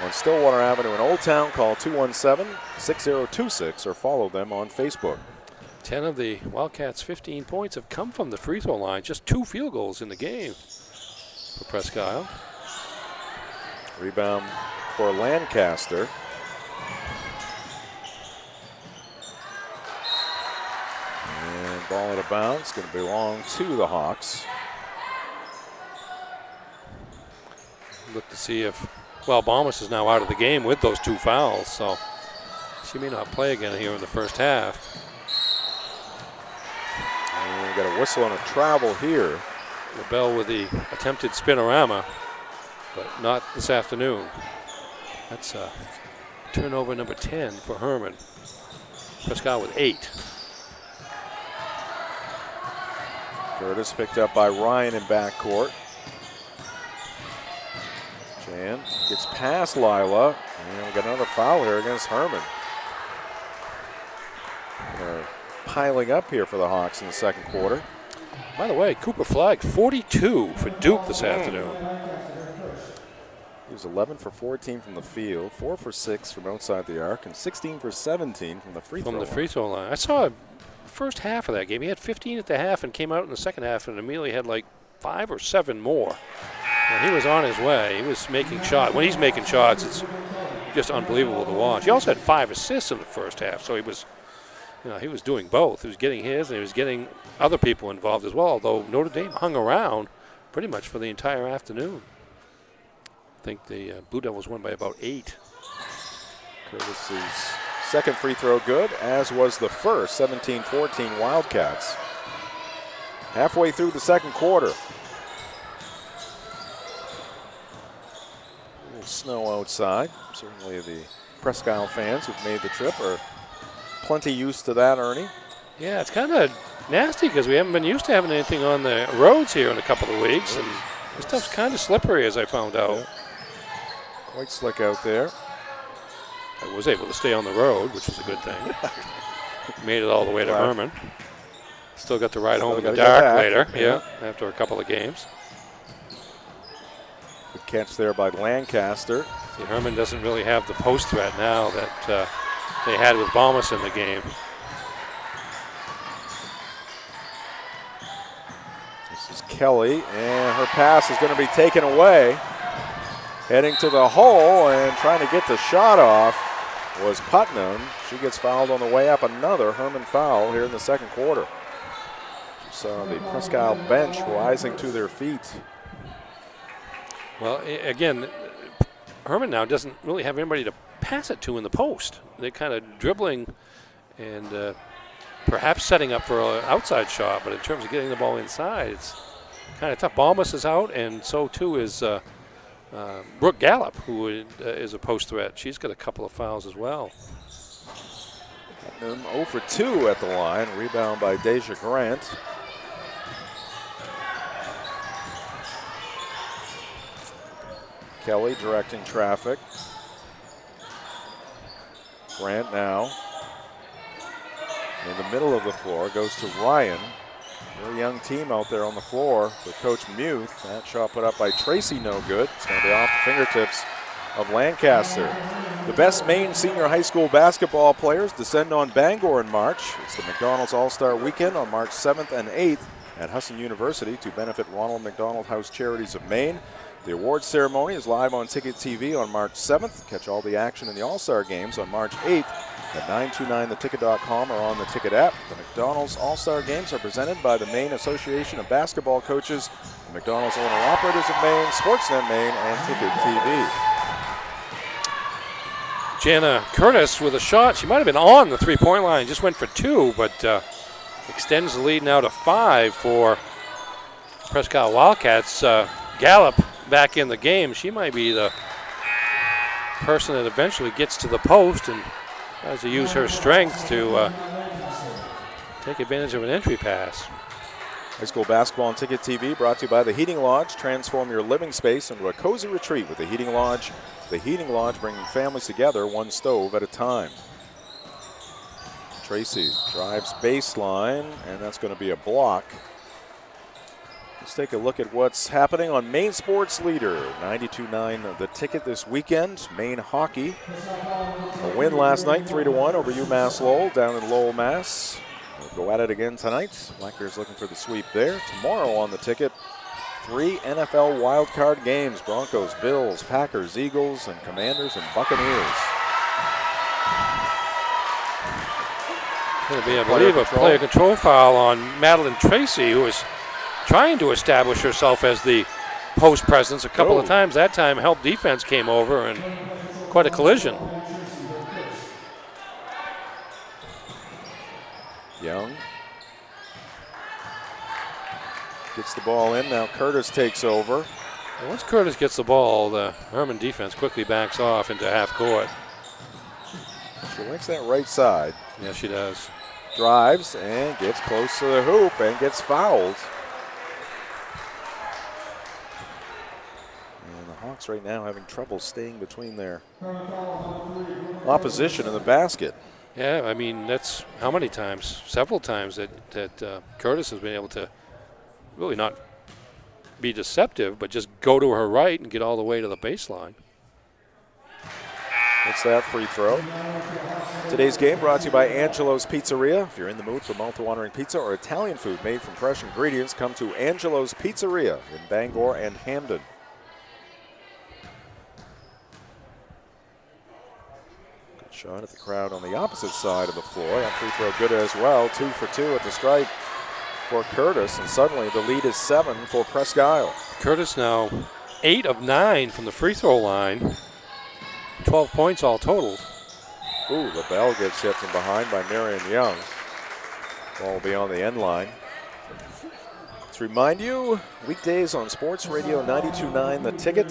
on Stillwater Avenue in Old Town. Call 217-6026 or follow them on Facebook. 10 of the Wildcats' 15 points have come from the free throw line. Just 2 field goals in the game for Presque. Rebound for Lancaster. And ball out of bounds. Going to belong to the Hawks. Look to see if, well, Balmas is now out of the game with those 2 fouls, so she may not play again here in the first half. And we got a whistle and a travel here. LaBelle with the attempted spinorama, but not this afternoon. That's turnover number 10 for Hermon. Presque with 8. Curtis picked up by Ryan in backcourt. Jan gets past Lila, and we got another foul here against Hermon. They're piling up here for the Hawks in the second quarter. By the way, Cooper Flagg, 42 for Duke this afternoon. He was 11 for 14 from the field, 4 for 6 from outside the arc, and 16 for 17 from the free throw line. Free throw line. I saw the first half of that game. He had 15 at the half and came out in the second half and immediately had like 5 or 7 more. And he was on his way. He was making shots. When he's making shots, it's just unbelievable to watch. He also had 5 assists in the first half, so he was, he was doing both. He was getting his, and he was getting other people involved as well, although Notre Dame hung around pretty much for the entire afternoon. I think the Blue Devils won by about 8. Curtis's second free throw good, as was the first, 17-14 Wildcats. Halfway through the second quarter. A little snow outside. Certainly the Presque fans who've made the trip are plenty used to that, Ernie. Yeah, it's kind of nasty because we haven't been used to having anything on the roads here in a couple of weeks. And this stuff's kind of slippery, as I found out. Yeah. Quite slick out there. I was able to stay on the road, which was a good thing. Made it all the way to Hermon. Still got to ride home in the dark later, after a couple of games. Good catch there by Lancaster. See, Hermon doesn't really have the post threat now that they had with Balmas in the game. This is Kelly, and her pass is going to be taken away. Heading to the hole and trying to get the shot off was Putnam. She gets fouled on the way up. Another Hermon foul here in the second quarter. You saw the Presque bench rising to their feet. Well, again, Hermon now doesn't really have anybody to pass it to in the post. They're kind of dribbling and perhaps setting up for an outside shot, but in terms of getting the ball inside, it's kind of tough. Balmas is out, and so too is Brooke Gallup, who is a post threat. She's got a couple of fouls as well. 0 for 2 at the line. Rebound by Deja Grant. Kelly directing traffic. Grant now in the middle of the floor. Goes to Ryan. Very young team out there on the floor for Coach Muth. That shot put up by Tracy, no good. It's going to be off the fingertips of Lancaster. The best Maine senior high school basketball players descend on Bangor in March. It's the McDonald's All-Star Weekend on March 7th and 8th at Husson University to benefit Ronald McDonald House Charities of Maine. The awards ceremony is live on Ticket TV on March 7th. Catch all the action in the All-Star games on March 8th at 929theticket.com or on the Ticket app. The McDonald's All-Star Games are presented by the Maine Association of Basketball Coaches, the McDonald's Owner-Operators of Maine, Sportsnet Maine, and Ticket TV. Jana Curtis with a shot. She might have been on the three-point line, just went for two, but extends the lead now to 5 for Presque Wildcats. Gallup back in the game. She might be the person that eventually gets to the post and tries to use her strength to take advantage of an entry pass. High school basketball on Ticket TV brought to you by the Heating Lodge. Transform your living space into a cozy retreat with the Heating Lodge. The Heating Lodge, bringing families together one stove at a time. Tracy drives baseline, and that's going to be a block. Let's take a look at what's happening on Maine Sports Leader. 92-9 the Ticket this weekend. Maine hockey. A win last night, 3-1 over UMass Lowell down in Lowell, Mass. We'll go at it again tonight. Blackbears looking for the sweep there. Tomorrow on the Ticket, 3 NFL wildcard games. Broncos, Bills, Packers, Eagles, and Commanders and Buccaneers. Going to be, I believe, a player control foul on Madeline Tracy, who is trying to establish herself as the post presence a couple of times. That time, help defense came over and quite a collision. Young gets the ball in. Now Curtis takes over. And once Curtis gets the ball, the Hermon defense quickly backs off into half court. She likes that right side. Yeah, she does. Drives and gets close to the hoop and gets fouled. And the Hawks right now having trouble staying between their opposition in the basket. Yeah, I mean, that's how many times? Several times that Curtis has been able to really not be deceptive, but just go to her right and get all the way to the baseline. It's that free throw. Today's game brought to you by Angelo's Pizzeria. If you're in the mood for mouth-watering pizza or Italian food made from fresh ingredients, come to Angelo's Pizzeria in Bangor and Hamden. Good shot at the crowd on the opposite side of the floor. That free throw good as well. 2 for 2 at the stripe for Curtis, and suddenly the lead is 7 for Presque Isle. Curtis now 8 of 9 from the free throw line. 12 points all total. Ooh, the bell gets hit from behind by Marion Young. Ball will be on the end line. Let's remind you, weekdays on Sports Radio 92.9 The Ticket.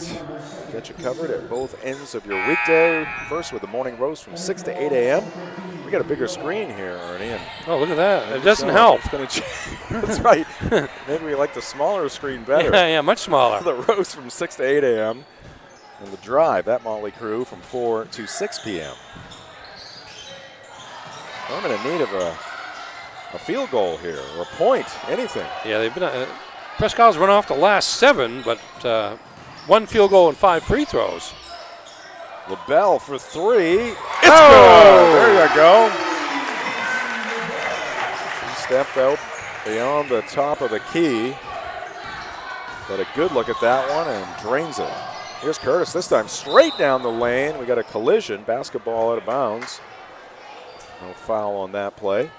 Get you covered at both ends of your weekday. First with the morning roast from 6 to 8 a.m. We got a bigger screen here, Ernie. And oh, look at that. It doesn't help. It's gonna That's right. Maybe we like the smaller screen better. Yeah, much smaller. The roast from 6 to 8 a.m. And the drive, that Motley Crew, from 4 to 6 p.m. I'm in need of a field goal here, or a point, anything. Yeah, they've been Presque Isle's run off the last 7, but 1 field goal and 5 free throws. LaBelle for 3. It's good. There you go. She stepped out beyond the top of the key. But a good look at that one and drains it. Here's Curtis, this time straight down the lane. We got a collision, basketball out of bounds. No foul on that play.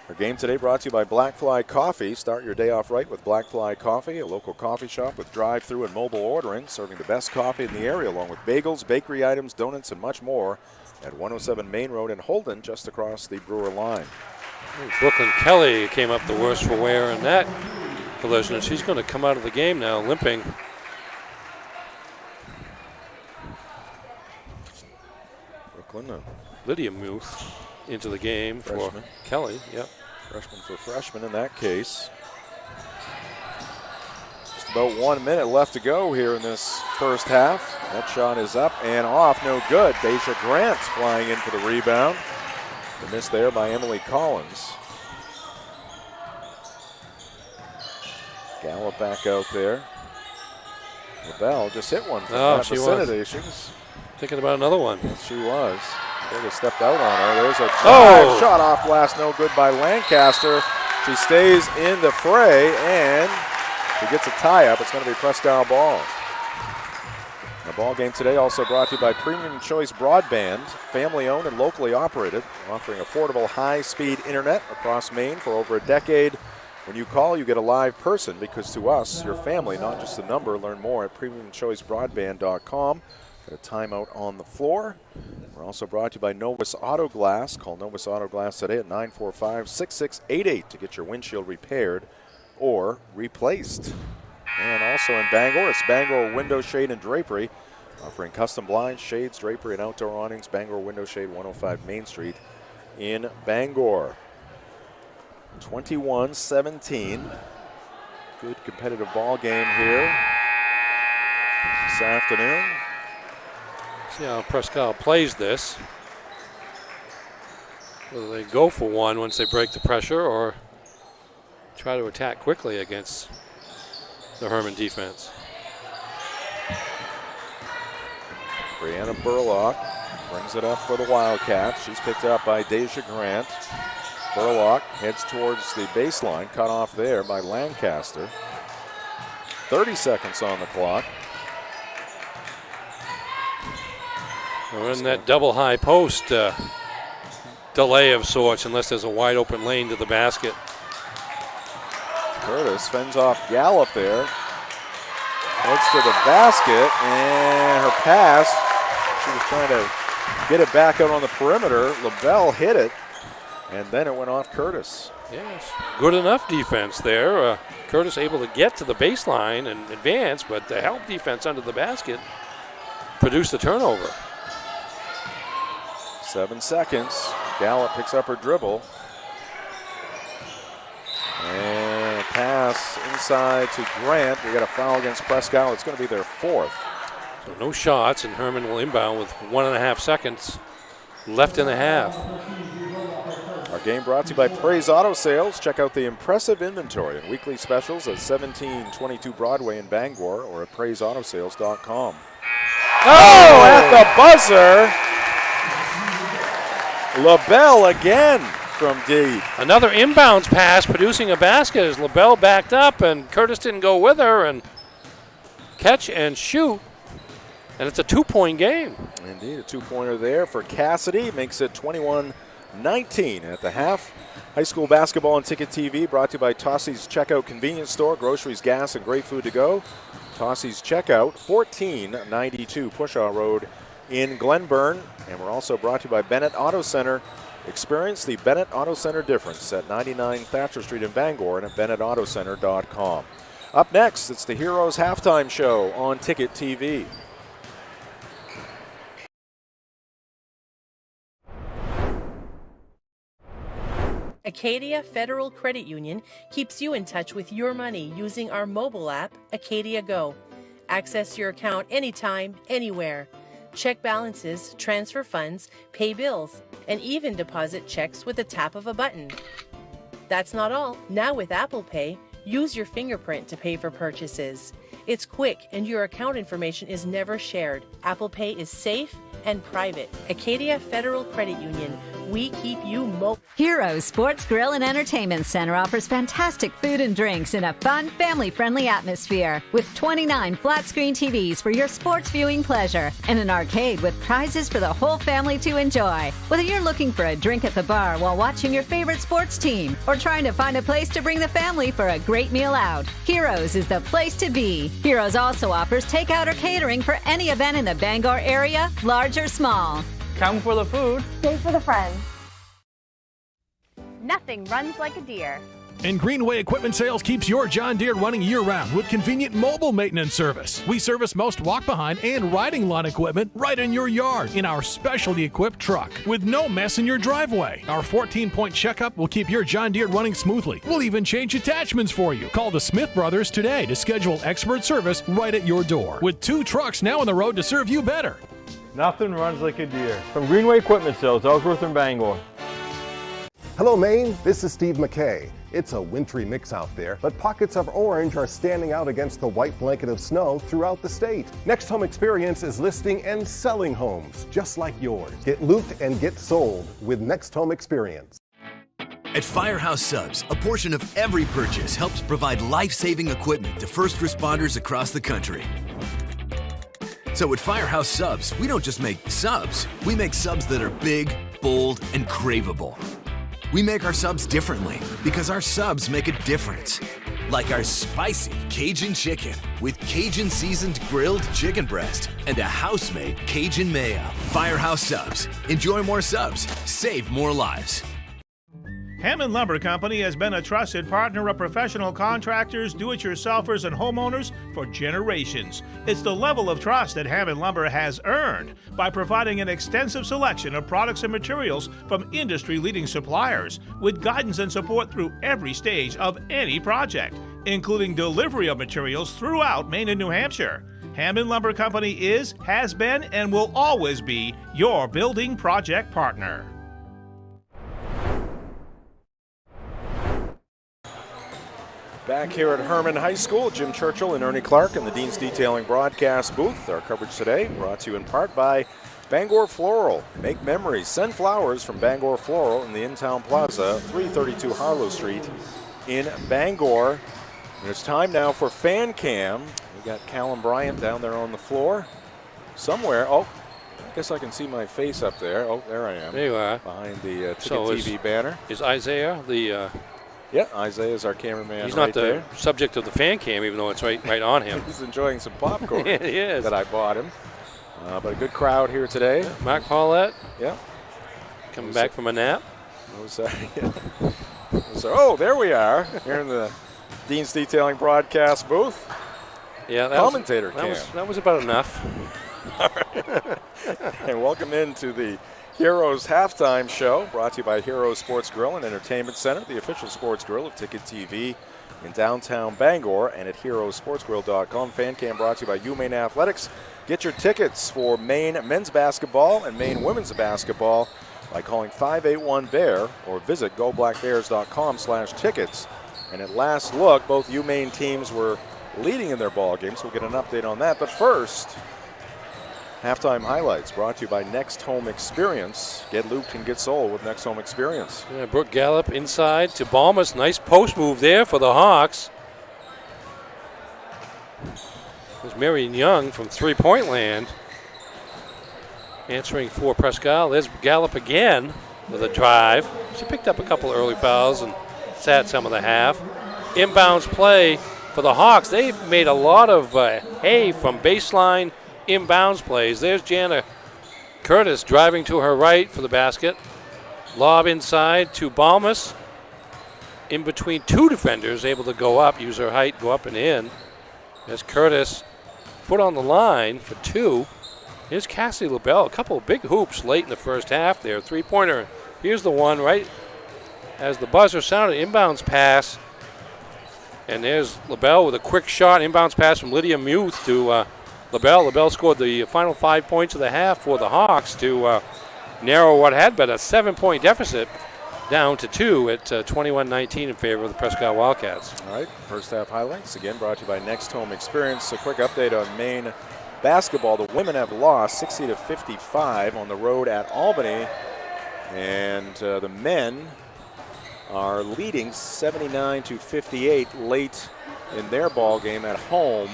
Our game today brought to you by Black Fly Coffee. Start your day off right with Black Fly Coffee, a local coffee shop with drive-through and mobile ordering, serving the best coffee in the area, along with bagels, bakery items, donuts, and much more at 107 Main Road in Holden, just across the Brewer line. Brooklyn Kelly came up the worst for wear in that collision, and she's going to come out of the game now limping. Brooklyn. Lydia Muth into the game freshman. For Kelly. Yep. Freshman for freshman in that case. Just about 1 minute left to go here in this first half. That shot is up and off, no good. Deja Grant flying in for the rebound. The miss there by Emily Collins. Gallup back out there. LaBelle just hit one from that vicinity. She was thinking about another one. Yes, she was. They stepped out on her. There's a drive shot off glass, no good by Lancaster. She stays in the fray and she gets a tie up. It's going to be Presque Isle ball. The ball game today also brought to you by Premium Choice Broadband, family-owned and locally operated, offering affordable high-speed internet across Maine for over a decade. When you call, you get a live person, because to us, your family, not just a number. Learn more at premiumchoicebroadband.com. Got a timeout on the floor. We're also brought to you by Novus Auto Glass. Call Novus Auto Glass today at 945-6688 to get your windshield repaired or replaced. And also in Bangor, it's Bangor Window Shade and Drapery, offering custom blinds, shades, drapery, and outdoor awnings. Bangor Window Shade, 105 Main Street in Bangor. 21-17. Good competitive ball game here this afternoon. See how Presque plays this. Whether they go for one once they break the pressure or try to attack quickly against the Hermon defense. Brianna Burlock brings it up for the Wildcats. She's picked up by Deja Grant. Burlock heads towards the baseline, cut off there by Lancaster. 30 seconds on the clock. We're in that double high post delay of sorts, unless there's a wide open lane to the basket. Curtis fends off Gallup there. Heads to the basket, and her pass, she was trying to get it back out on the perimeter. LaBelle hit it, and then it went off Curtis. Yes, good enough defense there. Curtis able to get to the baseline and advance, but the help defense under the basket produced the turnover. 7 seconds. Gallup picks up her dribble. And a pass inside to Grant. We got a foul against Presque. It's going to be their fourth. So no shots, and Hermon will inbound with 1.5 seconds left in the half. Our game brought to you by Praise Auto Sales. Check out the impressive inventory and weekly specials at 1722 Broadway in Bangor or at praiseautosales.com. Oh, at the buzzer. LaBelle again from deep. Another inbounds pass producing a basket as LaBelle backed up and Curtis didn't go with her, and catch and shoot. And it's a 2-point game. Indeed, a 2-pointer there for Cassidy. Makes it 21-19 at the half. High school basketball on Ticket TV brought to you by Tossie's Checkout Convenience Store. Groceries, gas, and great food to go. Tossie's Checkout, 1492 Pushaw Road in Glenburn. And we're also brought to you by Bennett Auto Center. Experience the Bennett Auto Center difference at 99 Thatcher Street in Bangor and at BennettAutoCenter.com. Up next, it's the Heroes Halftime Show on Ticket TV. Acadia Federal Credit Union keeps you in touch with your money using our mobile app, Acadia Go. Access your account anytime, anywhere. Check balances, transfer funds, pay bills, and even deposit checks with the tap of a button. That's not all. Now with Apple Pay, use your fingerprint to pay for purchases. It's quick and your account information is never shared. Apple Pay is safe and private. Acadia Federal Credit Union. We keep you mobile. Heroes Sports Grill and Entertainment Center offers fantastic food and drinks in a fun, family-friendly atmosphere with 29 flat-screen TVs for your sports viewing pleasure and an arcade with prizes for the whole family to enjoy. Whether you're looking for a drink at the bar while watching your favorite sports team or trying to find a place to bring the family for a great meal out, Heroes is the place to be. Heroes also offers takeout or catering for any event in the Bangor area, large or small. Come for the food. Stay for the friends. Nothing runs like a deer. And Greenway Equipment Sales keeps your John Deere running year-round with convenient mobile maintenance service. We service most walk-behind and riding lawn equipment right in your yard in our specially equipped truck with no mess in your driveway. Our 14-point checkup will keep your John Deere running smoothly. We'll even change attachments for you. Call the Smith Brothers today to schedule expert service right at your door. With 2 trucks now on the road to serve you better. Nothing runs like a deer. From Greenway Equipment Sales, Ellsworth and Bangor. Hello, Maine. This is Steve McKay. It's a wintry mix out there, but pockets of orange are standing out against the white blanket of snow throughout the state. Next Home Experience is listing and selling homes just like yours. Get looped and get sold with Next Home Experience. At Firehouse Subs, a portion of every purchase helps provide life-saving equipment to first responders across the country. So at Firehouse Subs, we don't just make subs. We make subs that are big, bold, and craveable. We make our subs differently because our subs make a difference. Like our spicy Cajun chicken with Cajun seasoned grilled chicken breast and a house-made Cajun mayo. Firehouse Subs. Enjoy more subs. Save more lives. Hammond Lumber Company has been a trusted partner of professional contractors, do-it-yourselfers, and homeowners for generations. It's the level of trust that Hammond Lumber has earned by providing an extensive selection of products and materials from industry-leading suppliers with guidance and support through every stage of any project, including delivery of materials throughout Maine and New Hampshire. Hammond Lumber Company is, has been, and will always be your building project partner. Back here at Hermon High School, Jim Churchill and Ernie Clark in the Dean's Detailing broadcast booth. Our coverage today brought to you in part by Bangor Floral. Make memories. Send flowers from Bangor Floral in the In-Town Plaza, 332 Harlow Street in Bangor. And it's time now for Fan Cam. We got Callum Bryant down there on the floor somewhere. Oh, I guess I can see my face up there. Oh, there I am. There you are. Behind the Ticket TV banner. Is Isaiah the... Yeah, Isaiah's our cameraman. He's not right the there. subject of the fan cam, even though it's right on him. He's enjoying some popcorn Yeah, he is. that I bought him. But a good crowd here today. Yeah, Mark Paulette. Yeah. Coming back from a nap. Oh, there we are. Here in the Dean's Detailing broadcast booth. Yeah, commentator cam. That was about enough. All right. And welcome into the Heroes Halftime Show, brought to you by Heroes Sports Grill and Entertainment Center, the official sports grill of Ticket TV in downtown Bangor, and at heroesportsgrill.com. Fan Cam brought to you by UMaine Athletics. Get your tickets for Maine men's basketball and Maine women's basketball by calling 581-BEAR or visit goblackbears.com/tickets. And at last look, both UMaine teams were leading in their ball games. We'll get an update on that. But first, halftime highlights brought to you by Next Home Experience. Get looped and get sold with Next Home Experience. Yeah, Brooke Gallup inside to Balmus. Nice post move there for the Hawks. There's Marion Young from three-point land answering for Presque. There's Gallup again with a drive. She picked up a couple early fouls and sat some of the half. Inbounds play for the Hawks. They made a lot of hay from baseline inbounds plays. There's Jana Curtis driving to her right for the basket. Lob inside to Balmus. In between two defenders, able to go up, use her height, go up and in. There's Curtis, foot on the line for two. Here's Cassie LaBelle, a couple of big hoops late in the first half there. Three-pointer, here's the one right as the buzzer sounded. Inbounds pass. And there's LaBelle with a quick shot. Inbounds pass from Lydia Muth to LaBelle. LaBelle scored the final 5 points of the half for the Hawks to narrow what had been a 7-point deficit down to 2 at 21-19 in favor of the Presque Wildcats. All right, first half highlights, again brought to you by Next Home Experience. A quick update on Maine basketball. The women have lost 60-55 on the road at Albany, and the men are leading 79-58 late in their ball game at home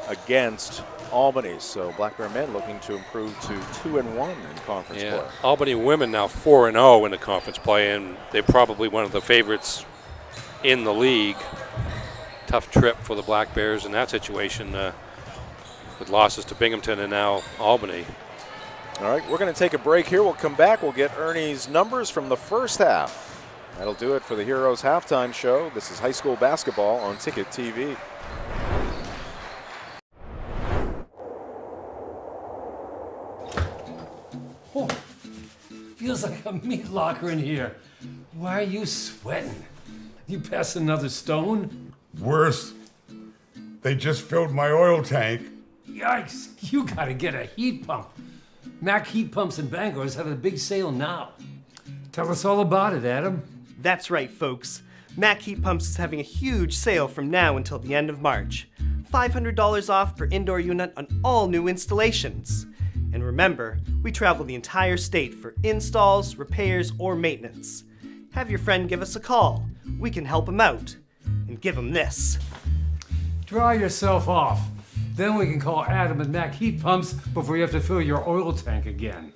against Albany. So Black Bear men looking to improve to 2-1 in conference play. Albany women now 4-0 in the conference play, and they're probably one of the favorites in the league. Tough trip for the Black Bears in that situation with losses to Binghamton and now Albany. All right, we're going to take a break here. We'll come back. We'll get Ernie's numbers from the first half. That'll do it for the Heroes Halftime Show. This is high school basketball on Ticket TV. Oh, feels like a meat locker in here. Why are you sweating? You pass another stone? Worse. They just filled my oil tank. Yikes, you gotta get a heat pump. Mac Heat Pumps in Bangor is having a big sale now. Tell us all about it, Adam. That's right, folks. Mac Heat Pumps is having a huge sale from now until the end of March. $500 off per indoor unit on all new installations. And remember, we travel the entire state for installs, repairs, or maintenance. Have your friend give us a call. We can help him out. And give him this. Dry yourself off. Then we can call Adam and Mac Heat Pumps before you have to fill your oil tank again.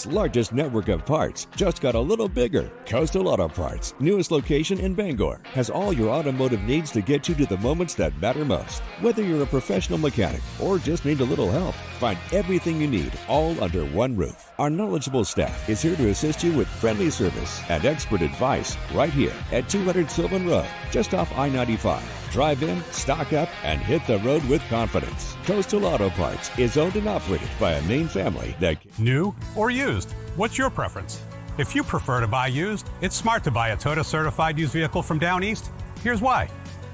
Largest network of parts just got a little bigger. Coastal Auto Parts, newest location in Bangor, has all your automotive needs to get you to the moments that matter most. Whether you're a professional mechanic or just need a little help, find everything you need all under one roof. Our knowledgeable staff is here to assist you with friendly service and expert advice right here at 200 Sylvan Road, just off I-95. Drive in, stock up, and hit the road with confidence. Coastal Auto Parts is owned and operated by a Maine family that... New or used? What's your preference? If you prefer to buy used, it's smart to buy a Toyota certified used vehicle from Down East. Here's why.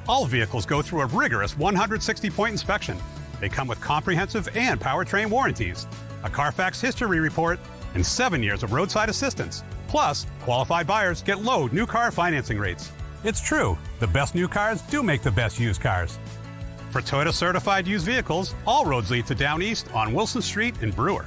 All vehicles go through a rigorous 160-point inspection. They come with comprehensive and powertrain warranties, a Carfax history report, and 7 years of roadside assistance. Plus, qualified buyers get low new car financing rates. It's true, the best new cars do make the best used cars. For Toyota certified used vehicles, all roads lead to Down East on Wilson Street in Brewer.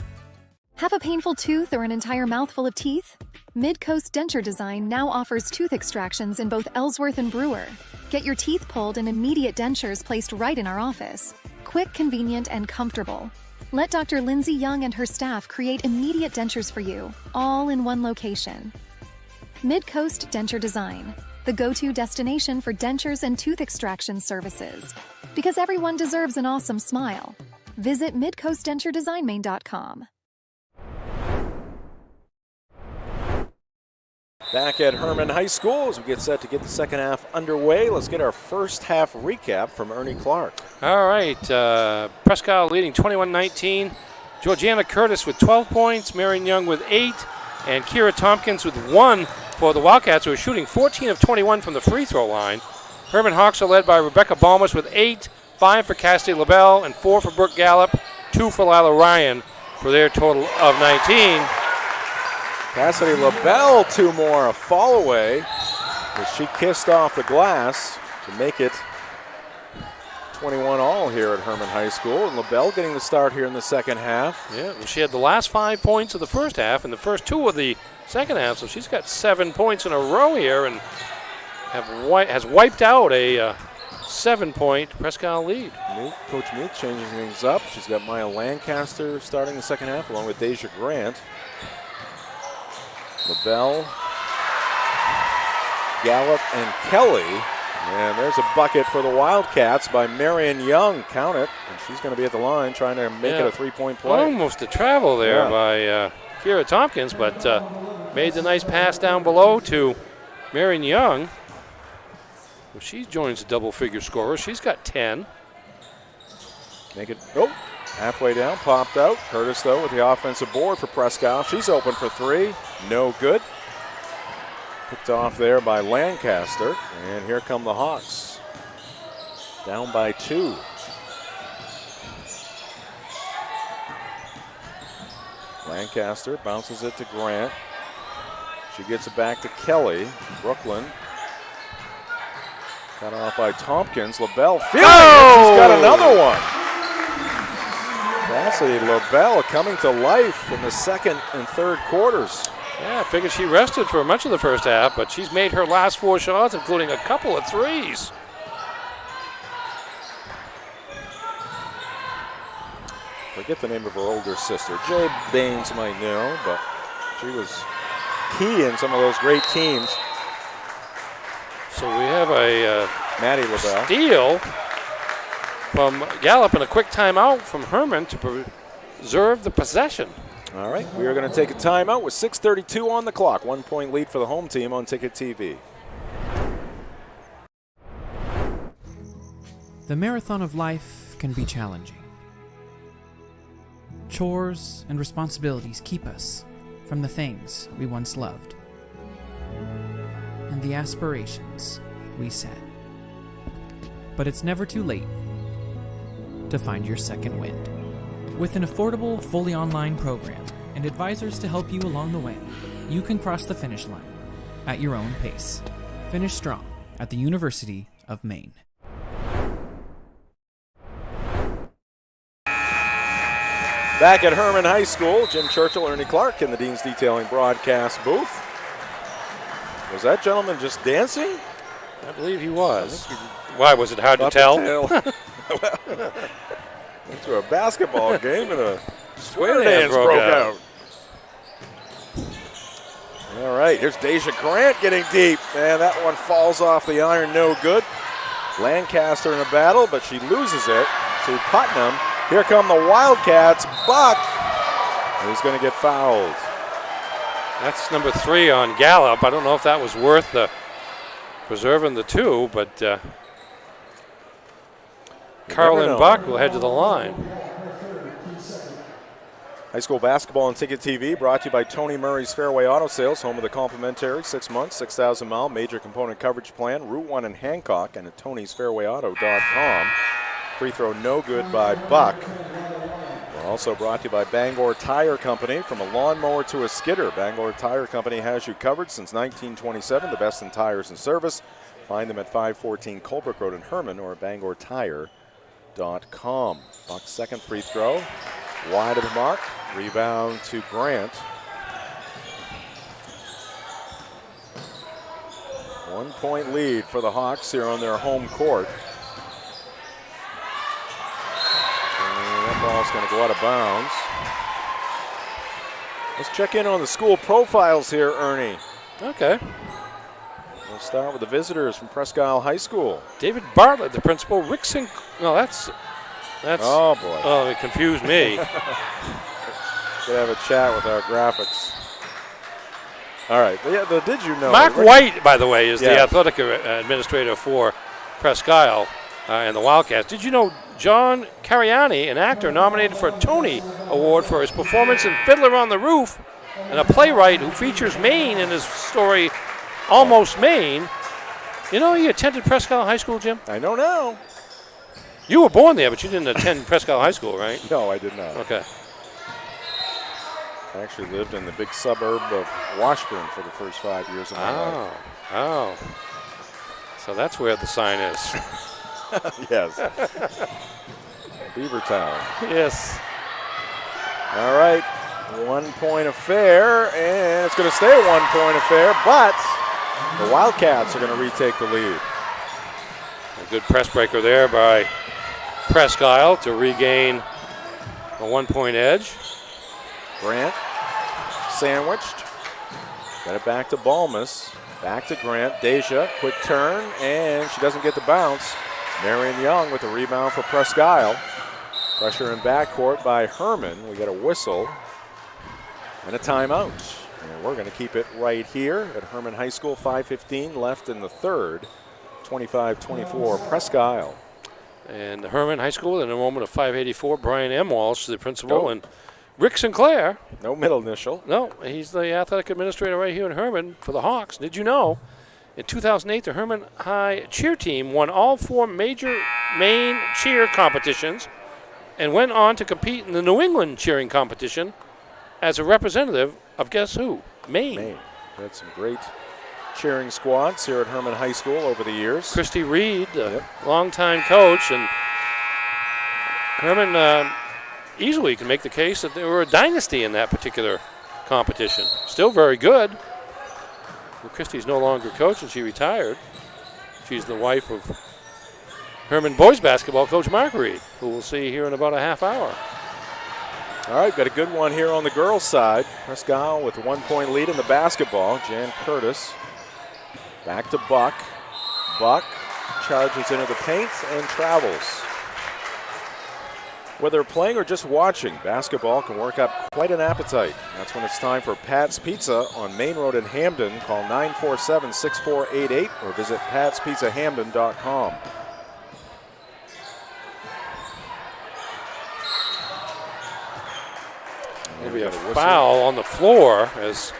Have a painful tooth or an entire mouthful of teeth? Mid-Coast Denture Design now offers tooth extractions in both Ellsworth and Brewer. Get your teeth pulled and immediate dentures placed right in our office. Quick, convenient, and comfortable. Let Dr. Lindsay Young and her staff create immediate dentures for you, all in one location. Mid-Coast Denture Design, the go-to destination for dentures and tooth extraction services. Because everyone deserves an awesome smile. Visit midcoastdenturedesignmain.com. Back at Hermon High School as we get set to get the second half underway. Let's get our first half recap from Ernie Clark. All right, Presque leading 21-19. Georgiana Curtis with 12 points, Marion Young with 8, and Kira Tompkins with 1 for the Wildcats, who are shooting 14 of 21 from the free throw line. Hermon Hawks are led by Rebecca Balmas with 8, 5 for Cassidy LaBelle, and 4 for Brooke Gallup, 2 for Lila Ryan for their total of 19. Cassidy LaBelle, 2 more, a fall away as she kissed off the glass to make it 21 all here at Hermon High School. And LaBelle getting the start here in the second half. Yeah, well, she had the last 5 points of the first half and the first 2 of the second half, so she's got 7 points in a row here and has wiped out a 7-point Presque lead. Coach Muth changing things up. She's got Maya Lancaster starting the second half along with Deja Grant. LaBelle, Gallup, and Kelly. And there's a bucket for the Wildcats by Marion Young. Count it. And she's going to be at the line trying to make it a 3-point play. Almost a travel there by Kira Tompkins, but made the nice pass down below to Marion Young. Well, she joins the double-figure scorer. She's got 10. Make it, halfway down, popped out. Curtis, though, with the offensive board for Presque. She's open for 3. No good. Picked off there by Lancaster. And here come the Hawks. Down by 2. Lancaster bounces it to Grant. She gets it back to Kelly. Brooklyn. Cut off by Tompkins. LaBelle feeling it. She's got another one. Cassidy LaBelle coming to life in the second and third quarters. Yeah, I figured she rested for much of the first half, but she's made her last 4 shots, including a couple of threes. Forget the name of her older sister. Jay Baines might know, but she was key in some of those great teams. So we have a Maddie LaBelle steal from Gallup and a quick timeout from Hermon to preserve the possession. All right, we are going to take a timeout with 6:32 on the clock. 1-point lead for the home team on Ticket TV. The marathon of life can be challenging. Chores and responsibilities keep us from the things we once loved and the aspirations we set. But it's never too late to find your second wind. With an affordable, fully online program and advisors to help you along the way, you can cross the finish line at your own pace. Finish strong at the University of Maine. Back at Hermon High School, Jim Churchill, Ernie Clark in the Dean's Detailing broadcast booth. Was that gentleman just dancing? I believe he was. Why, was it hard to tell? Went to a basketball game and a square dance broke out. All right, here's Deja Grant getting deep. And that one falls off the iron, no good. Lancaster in a battle, but she loses it to Putnam. Here come the Wildcats. Buck is going to get fouled. That's number 3 on Gallup. I don't know if that was worth preserving the 2, but Carlin Buck will head to the line. High school basketball on Ticket TV brought to you by Tony Murray's Fairway Auto Sales, home of the complimentary 6 month, 6,000-mile major component coverage plan, Route 1 in Hancock, and at Tony'sFairwayAuto.com. Free throw no good by Buck. We're also brought to you by Bangor Tire Company. From a lawnmower to a skidder, Bangor Tire Company has you covered since 1927. The best in tires and service. Find them at 514 Colebrook Road in Hermon or at BangorTire.com. Buck's second free throw. Wide of the mark. Rebound to Grant. 1 point lead for the Hawks here on their home court. That ball's going to go out of bounds. Let's check in on the school profiles here, Ernie. Okay. We'll start with the visitors from Presque High School. David Bartlett, the principal. Rick no, that's. Oh, boy. Oh, it confused me. Could have a chat with our graphics. All right. Yeah, did you know? Mark White, by the way, is the athletic administrator for Presque Isle and the Wildcats. Did you know John Cariani, an actor nominated for a Tony Award for his performance in Fiddler on the Roof, and a playwright who features Maine in his story, Almost Maine. You know he attended Presque Isle High School, Jim? I know now. You were born there, but you didn't attend Presque Isle High School, right? No, I did not. Okay. I actually lived in the big suburb of Washburn for the first 5 years of my life. Oh. So that's where the sign is. Yes. Beavertown. Yes. All right. 1 point affair, and it's going to stay a 1 point affair, but the Wildcats are going to retake the lead. A good press breaker there by Presque Isle to regain a 1 point edge. Grant sandwiched. Got it back to Balmus. Back to Grant. Deja, quick turn, and she doesn't get the bounce. Marion Young with the rebound for Presque Isle. Pressure in backcourt by Hermon. We got a whistle and a timeout. And we're going to keep it right here at Hermon High School. 5:15 left in the third. 25-24 Presque Isle. And Hermon High School, an enrollment of 584. Brian M. Walsh, the principal, and Rick Sinclair. No middle initial. No, he's the athletic administrator right here in Hermon for the Hawks. Did you know? In 2008, the Hermon High cheer team won all 4 major Maine cheer competitions and went on to compete in the New England cheering competition as a representative of guess who? Maine. We had some great cheering squads here at Hermon High School over the years. Christy Reed, longtime coach, and Hermon easily can make the case that they were a dynasty in that particular competition. Still very good. Well, Christy's no longer coach, and she retired. She's the wife of Hermon boys basketball coach Mark Reed, who we'll see here in about a half hour. All right, got a good one here on the girls' side. Presque Isle with a 1 point lead in the basketball. Jan Curtis back to Buck. Buck charges into the paint and travels. Whether playing or just watching, basketball can work up quite an appetite. That's when it's time for Pat's Pizza on Main Road in Hamden. Call 947-6488 or visit patspizzahamden.com. There'll be a foul on the floor as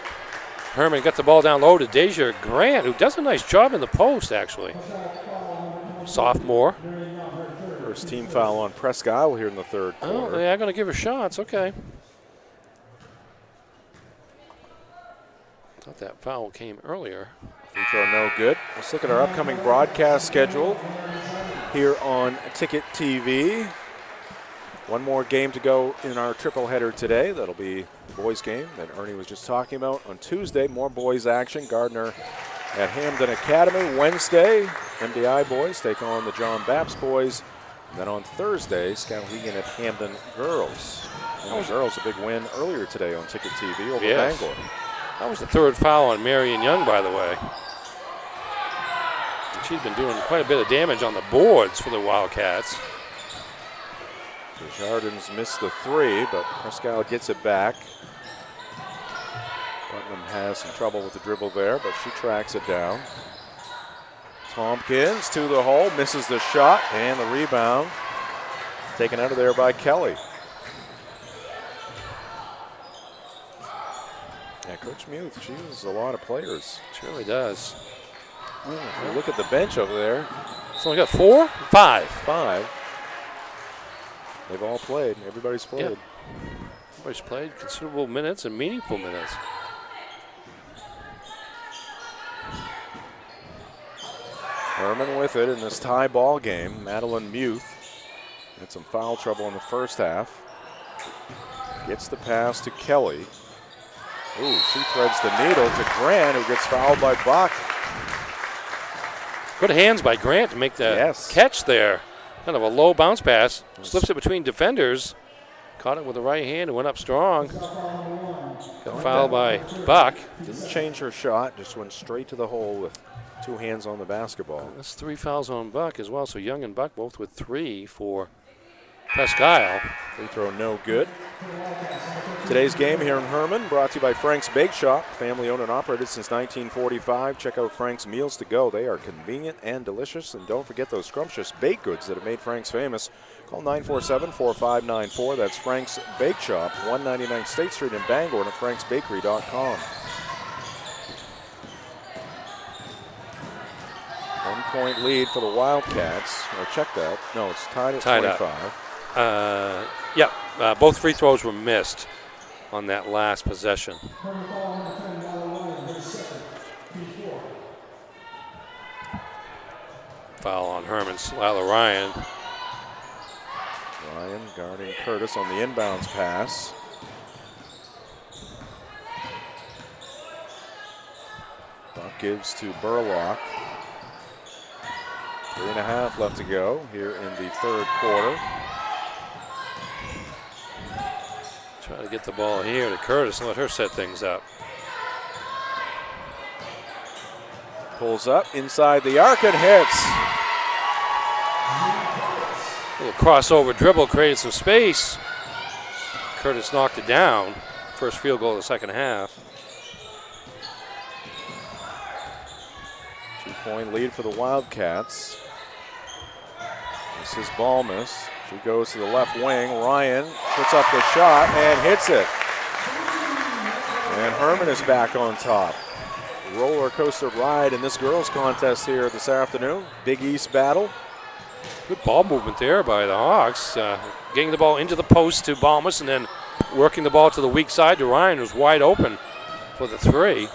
Hermon got the ball down low to Deja Grant, who does a nice job in the post, actually. Sophomore. First team foul on Presque here in the third quarter. Oh, they are going to give her shots. Okay. Thought that foul came earlier. Free throw no good. Let's look at our upcoming broadcast schedule here on Ticket TV. One more game to go in our triple header today. That'll be the boys game that Ernie was just talking about. On Tuesday, more boys action. Gardner at Hamden Academy. Wednesday, MDI boys take on the John Baptist boys. And then on Thursday, Skowhegan at Hamden girls. And the girls a big win earlier today on Ticket TV over Bangor. That was the third foul on Marion Young, by the way. And she's been doing quite a bit of damage on the boards for the Wildcats. Desjardins missed the three, but Presque gets it back. Putnam has some trouble with the dribble there, but she tracks it down. Tompkins to the hole, misses the shot, and the rebound taken out of there by Kelly. Yeah, Coach Muth, she uses a lot of players. She really does. If you look at the bench over there. It's only got 4? 5. 5. They've all played. Everybody's played. Yeah. Everybody's played considerable minutes and meaningful minutes. Hermon with it in this tie ball game. Madeline Muth had some foul trouble in the first half. Gets the pass to Kelly. Ooh, she threads the needle to Grant, who gets fouled by Buck. Good hands by Grant to make the catch there. Kind of a low bounce pass. Slips it between defenders. Caught it with the right hand and went up strong. Got fouled by Buck. Didn't change her shot, just went straight to the hole with 2 hands on the basketball. That's 3 fouls on Buck as well. So Young and Buck both with 3 for Presque. Free throw no good. Today's game here in Hermon brought to you by Frank's Bake Shop, family owned and operated since 1945. Check out Frank's Meals to Go. They are convenient and delicious. And don't forget those scrumptious baked goods that have made Frank's famous. Call 947-4594. That's Frank's Bake Shop, 199 State Street in Bangor, and at franksbakery.com. 1-point lead for the Wildcats. Or check that. No, it's tied at 25. Both free throws were missed on that last possession. Foul on Hermon. Lila Ryan. Ryan guarding Curtis on the inbounds pass. Buck gives to Burlock. 3.5 left to go here in the third quarter. Try to get the ball here to Curtis and let her set things up. Pulls up inside the arc and hits. A little crossover dribble created some space. Curtis knocked it down. First field goal of the second half. 2-point lead for the Wildcats. This is Balmus. She goes to the left wing. Ryan puts up the shot and hits it. And Hermon is back on top. Roller coaster ride in this girls contest here this afternoon. Big East battle. Good ball movement there by the Hawks. Getting the ball into the post to Balmus and then working the ball to the weak side to Ryan, who's wide open for the 3.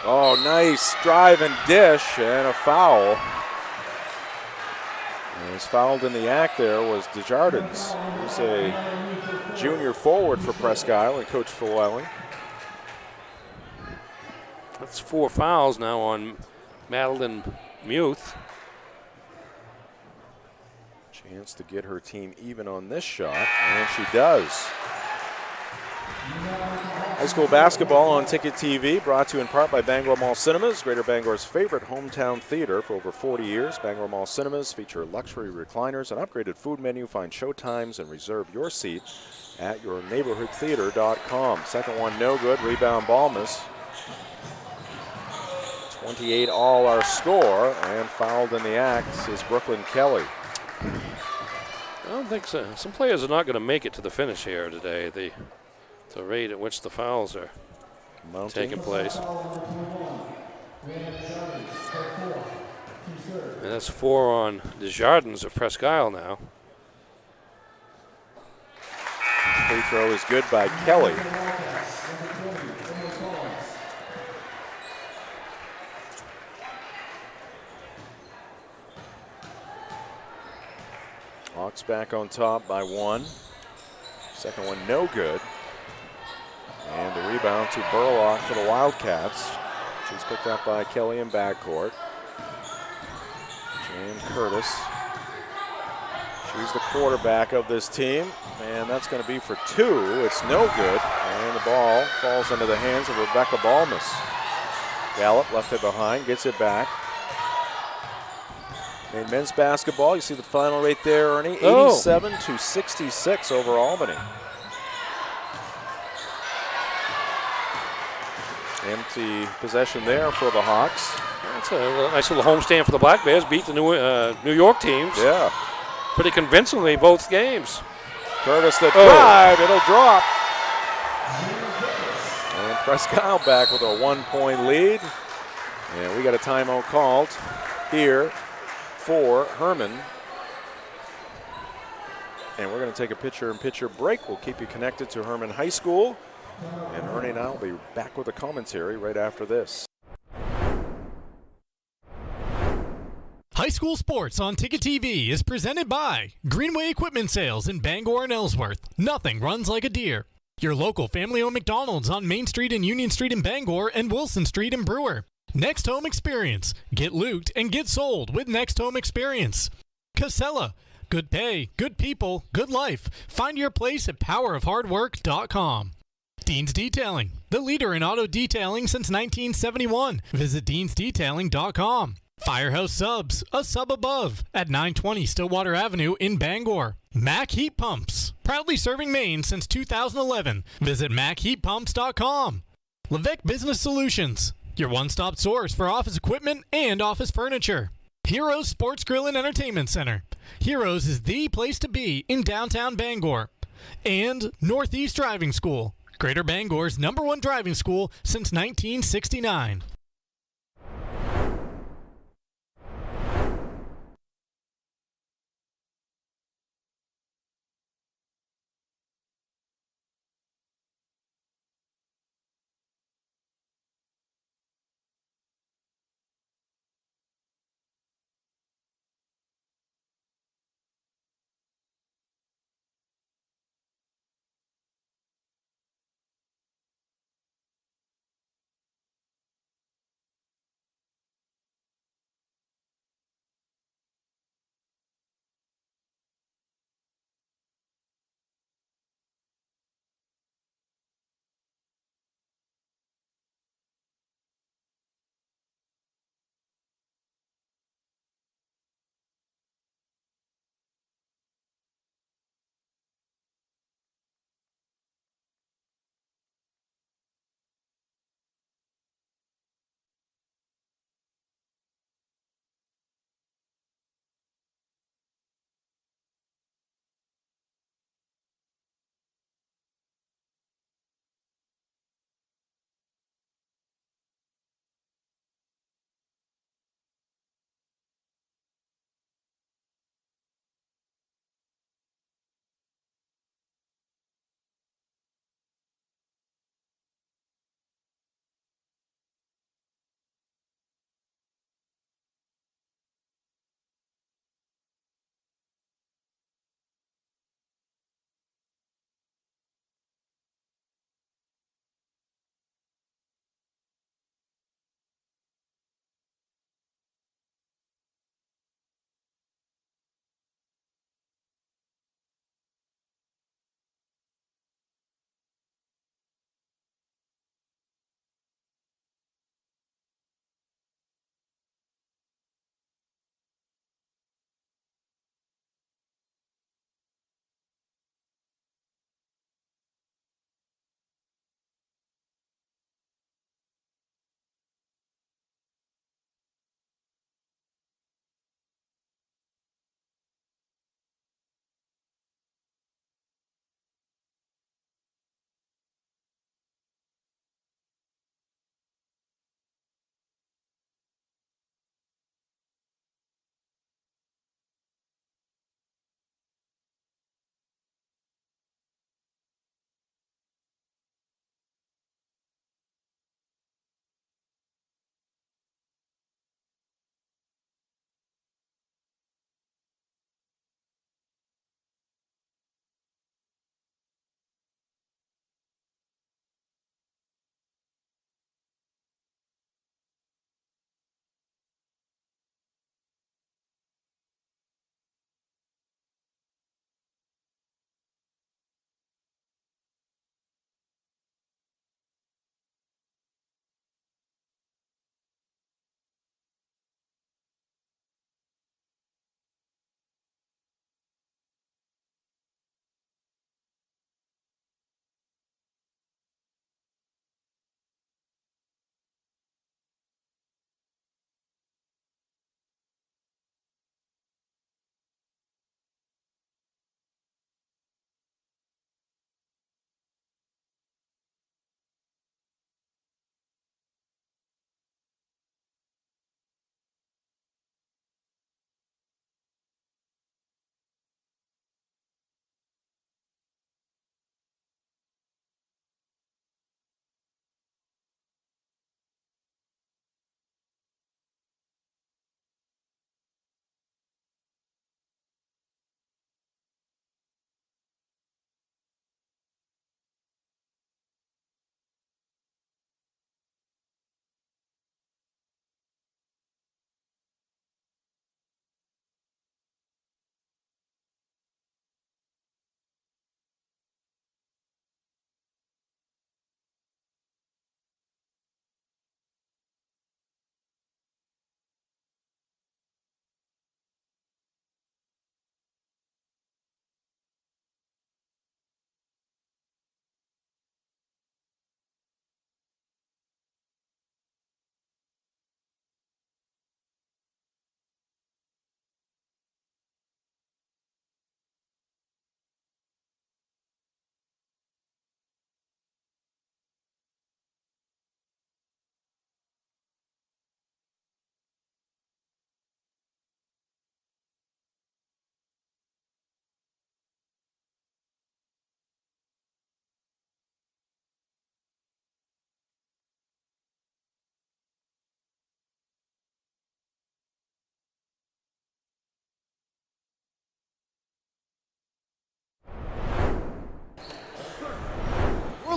Oh, nice drive and dish and a foul. And was fouled in the act there was Desjardins. He's a junior forward for Presque Isle and Coach Llewellyn. That's 4 fouls now on Madeline Muth. Chance to get her team even on this shot, and she does. High school basketball on Ticket TV, brought to you in part by Bangor Mall Cinemas, Greater Bangor's favorite hometown theater for over 40 years. Bangor Mall Cinemas feature luxury recliners, an upgraded food menu. Find show times and reserve your seat at yourneighborhoodtheater.com. Second one no good, rebound Balmus. 28 all our score, and fouled in the act is Brooklyn Kelly. I don't think so. Some players are not going to make it to the finish here today. The rate at which the fouls are taking place. And that's 4 on Desjardins of Presque now. Free throw is good by Kelly. Hawks back on top by 1. Second one no good. And the rebound to Burlock for the Wildcats. She's picked up by Kelly in backcourt. Jan Curtis. She's the quarterback of this team, and that's going to be for 2. It's no good, and the ball falls into the hands of Rebecca Balmas. Gallup left it behind, gets it back. In men's basketball, you see the final right there, Ernie, 87-66 over Albany. Empty possession there for the Hawks. That's a nice little homestand for the Black Bears. Beat the New York teams. Yeah. Pretty convincingly both games. Curtis the drive, it'll drop. And Presque back with a 1-point lead. And we got a timeout called here for Hermon. And we're going to take a picture-in-picture break. We'll keep you connected to Hermon High School. And Ernie and I will be back with a commentary right after this. High school sports on Ticket TV is presented by Greenway Equipment Sales in Bangor and Ellsworth. Nothing runs like a deer. Your local family-owned McDonald's on Main Street and Union Street in Bangor and Wilson Street in Brewer. Next Home Experience. Get looped and get sold with Next Home Experience. Casella. Good pay, good people, good life. Find your place at powerofhardwork.com. Dean's Detailing, the leader in auto detailing since 1971. Visit deansdetailing.com. Firehouse Subs, a sub above, at 920 Stillwater Avenue in Bangor. Mac Heat Pumps, proudly serving Maine since 2011. Visit MacHeatPumps.com. Levesque Business Solutions, your one-stop source for office equipment and office furniture. Heroes Sports Grill and Entertainment Center. Heroes is the place to be in downtown Bangor. And Northeast Driving School, Greater Bangor's #1 driving school since 1969.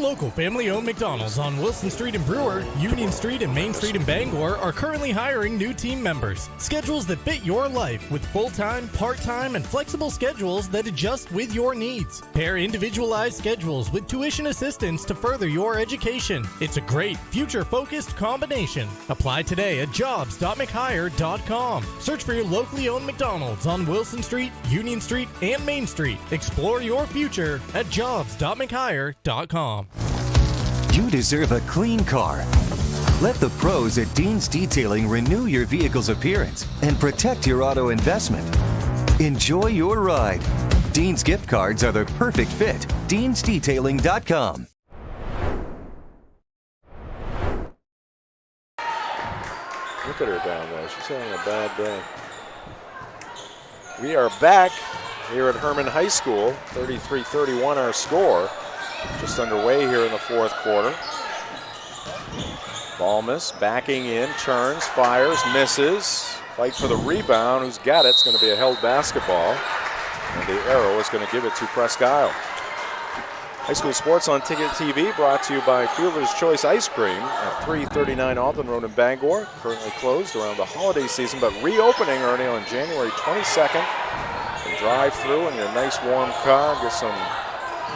local family-owned McDonald's on Wilson Street in Brewer, Union Street and Main Street in Bangor are currently hiring new team members. Schedules that fit your life with full-time, part-time, and flexible schedules that adjust with your needs. Pair individualized schedules with tuition assistance to further your education. It's a great, future-focused combination. Apply today at jobs.mchire.com. Search for your locally owned McDonald's on Wilson Street, Union Street, and Main Street. Explore your future at jobs.mchire.com. You deserve a clean car. Let the pros at Dean's Detailing renew your vehicle's appearance and protect your auto investment. Enjoy your ride. Dean's gift cards are the perfect fit. Dean'sDetailing.com. Look at her down there. She's having a bad day. We are back here at Hermon High School. 33-31 our score. Just underway here in the fourth quarter. Balmus backing in, turns, fires, misses. Fight for the rebound. Who's got it? It's going to be a held basketball. And the arrow is going to give it to Presque. High school sports on Ticket TV brought to you by Fielder's Choice Ice Cream at 339 Alden Road in Bangor. Currently closed around the holiday season, but reopening, Ernie, on January 22nd. You can drive through in your nice warm car, get some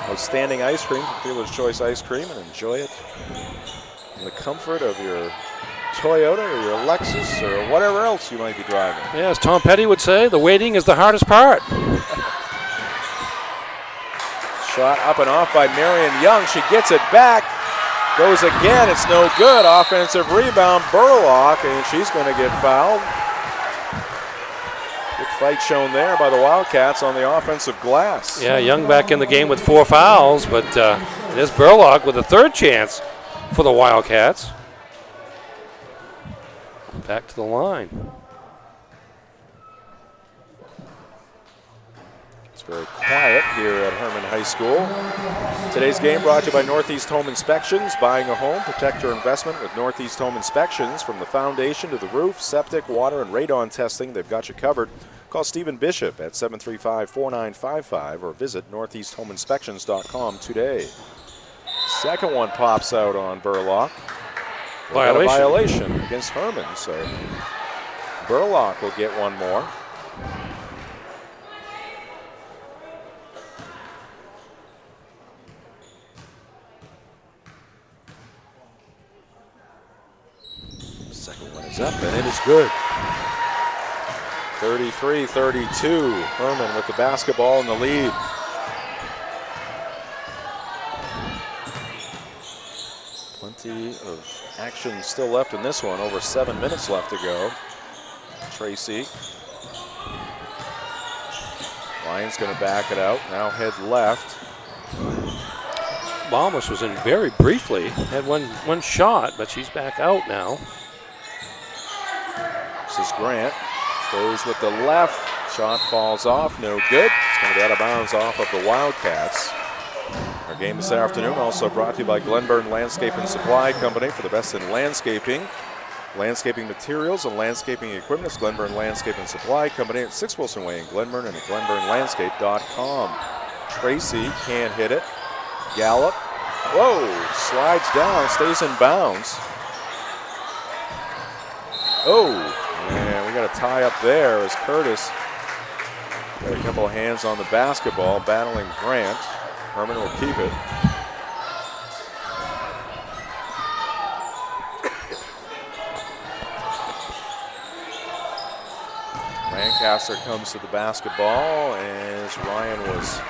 outstanding ice cream from Fielder's Choice Ice Cream and enjoy it in the comfort of your Toyota or your Lexus or whatever else you might be driving. Yeah, as Tom Petty would say, the waiting is the hardest part. Shot up and off by Marion Young. She gets it back. Goes again. It's no good. Offensive rebound. Burlock, and she's going to get fouled. Good fight shown there by the Wildcats on the offensive glass. Yeah, Young back in the game with 4 fouls, but it is Burlock with a third chance for the Wildcats. Back to the line. It's very quiet here at Hermon High School. Today's game brought to you by Northeast Home Inspections. Buying a home, protect your investment with Northeast Home Inspections. From the foundation to the roof, septic, water, and radon testing, they've got you covered. Call Stephen Bishop at 735-4955 or visit northeasthomeinspections.com today. Second one pops out on Burlock. Violation against Hermon, so Burlock will get one more. Second one is up, and it is good. 33-32. Hermon with the basketball in the lead. Plenty of action still left in this one. Over 7 minutes left to go. Tracy. Lyons going to back it out. Now head left. Balmus was in very briefly. Had one shot, but she's back out now. This is Grant. Goes with the left. Shot falls off. No good. It's going to be out of bounds off of the Wildcats. Our game this afternoon also brought to you by Glenburn Landscape and Supply Company. For the best in landscaping materials, and landscaping equipment. It's Glenburn Landscape and Supply Company at 6 Wilson Way in Glenburn and at glenburnlandscape.com. Tracy can't hit it. Gallup. Whoa, slides down, stays in bounds. Oh, and we got a tie up there as Curtis got a couple of hands on the basketball, battling Grant. Hermon will keep it. Lancaster comes to the basketball as Ryan was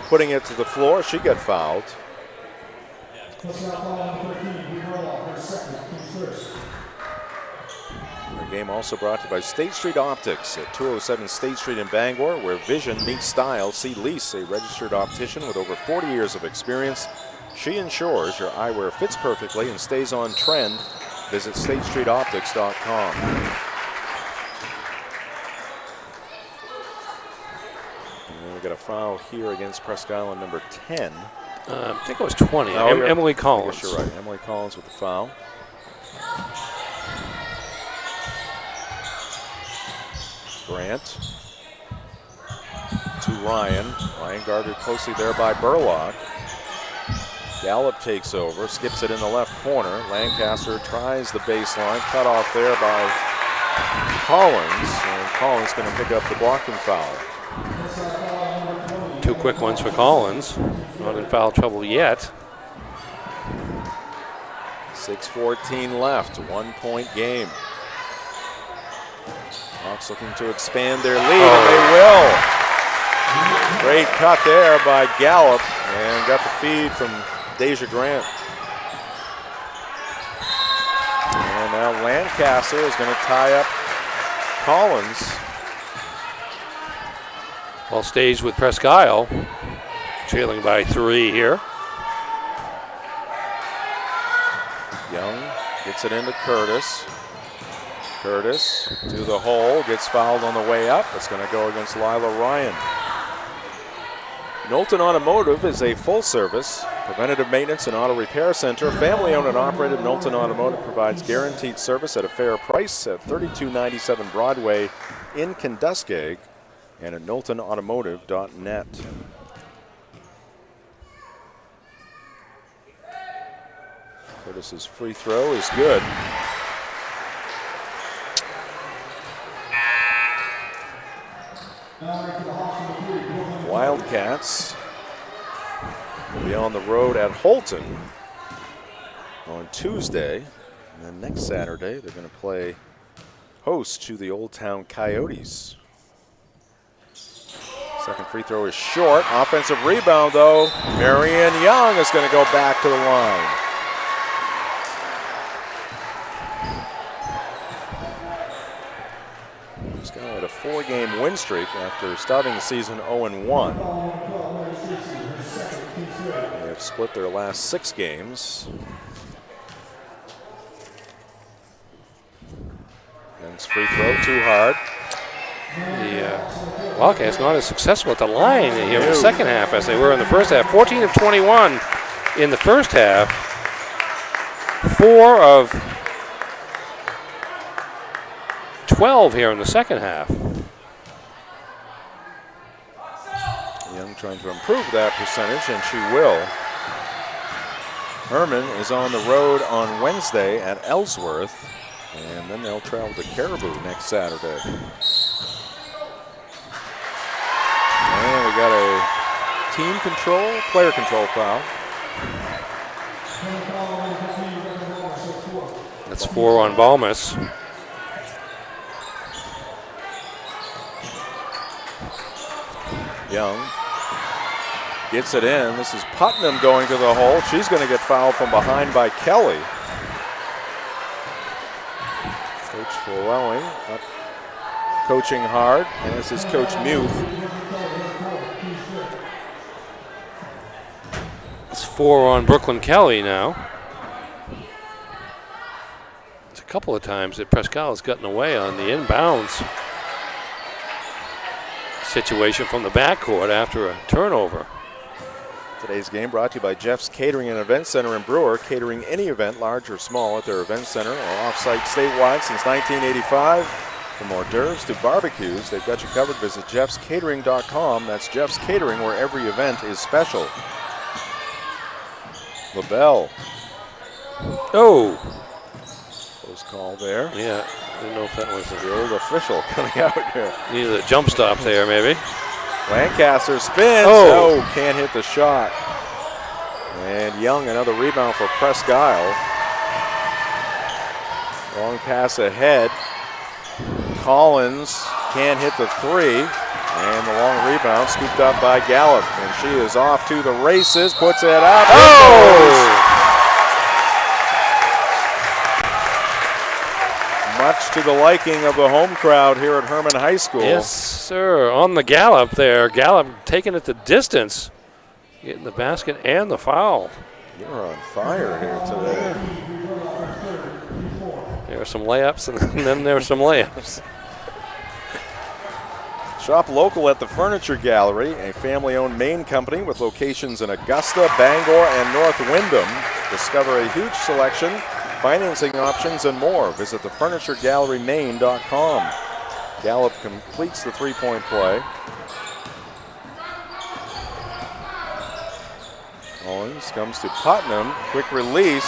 putting it to the floor. She got fouled. Our game also brought to you by State Street Optics at 207 State Street in Bangor, where vision meets style. See Lise, a registered optician with over 40 years of experience. She ensures your eyewear fits perfectly and stays on trend. Visit statestreetoptics.com. And we got a foul here against Presque Isle, number 10. I think it was 20. Emily Collins. I guess you're right. Emily Collins with the foul. Grant to Ryan. Ryan guarded closely there by Burlock. Gallup takes over, skips it in the left corner. Lancaster tries the baseline, cut off there by Collins, and Collins going to pick up the blocking foul. 2 quick ones for Collins. Not in foul trouble yet. 6:14 left, 1-point game. Hawks looking to expand their lead, and they will. Great cut there by Gallup, and got the feed from Deja Grant. And now Lancaster is going to tie up Collins. Ball stays with Presque, trailing by 3 here. Young gets it into Curtis. Curtis to the hole, gets fouled on the way up. It's going to go against Lila Ryan. Knowlton Automotive is a full-service preventative maintenance and auto repair center. Family-owned and operated, Knowlton Automotive provides guaranteed service at a fair price at 3297 Broadway in Kenduskeag and at knowltonautomotive.net. Curtis's free throw is good. Wildcats will be on the road at Holton on Tuesday. And then next Saturday, they're going to play host to the Old Town Coyotes. Second free throw is short. Offensive rebound, though. Marion Young is going to go back to the line. Had a 4-game win streak after starting the season 0-1. They have split their last 6 games. Young's free throw too hard. The Wildcats not as successful at the line here in the second half as they were in the first half. 14 of 21 in the first half. 4 of 12 here in the second half. Young trying to improve that percentage, and she will. Hermon is on the road on Wednesday at Ellsworth, and then they'll travel to Caribou next Saturday. And we got a team control, player control foul. That's 4 on Balmus. Young gets it in. This is Putnam going to the hole. She's going to get fouled from behind by Kelly. Coach Flowing up, coaching hard, and this is Coach Muth. It's 4 on Brooklyn Kelly now. It's a couple of times that Presque has gotten away on the inbounds situation from the backcourt after a turnover. Today's game brought to you by Jeff's Catering and Event Center in Brewer, catering any event, large or small, at their event center or off-site statewide since 1985. From hors d'oeuvres to barbecues, they've got you covered. Visit jeffscatering.com. That's Jeff's Catering, where every event is special. LaBelle. Oh. Close call there. Yeah, I didn't know if that was the old official coming out here. Needed a jump stop there, maybe. Lancaster spins. Oh, can't hit the shot. And Young, another rebound for Presque. Long pass ahead. Collins can't hit the 3. And the long rebound scooped up by Gallup. And she is off to the races, puts it up. Oh! Much to the liking of the home crowd here at Hermon High School. Yes, sir. On the Gallup there. Gallup taking it the distance. Getting the basket and the foul. You're on fire here today. There are some layups, and then there are some layups. Shop local at the Furniture Gallery, a family-owned Maine company with locations in Augusta, Bangor, and North Windham. Discover a huge selection, financing options, and more. Visit thefurnituregallerymaine.com. Gallup completes the three-point play. Jones comes to Putnam. Quick release.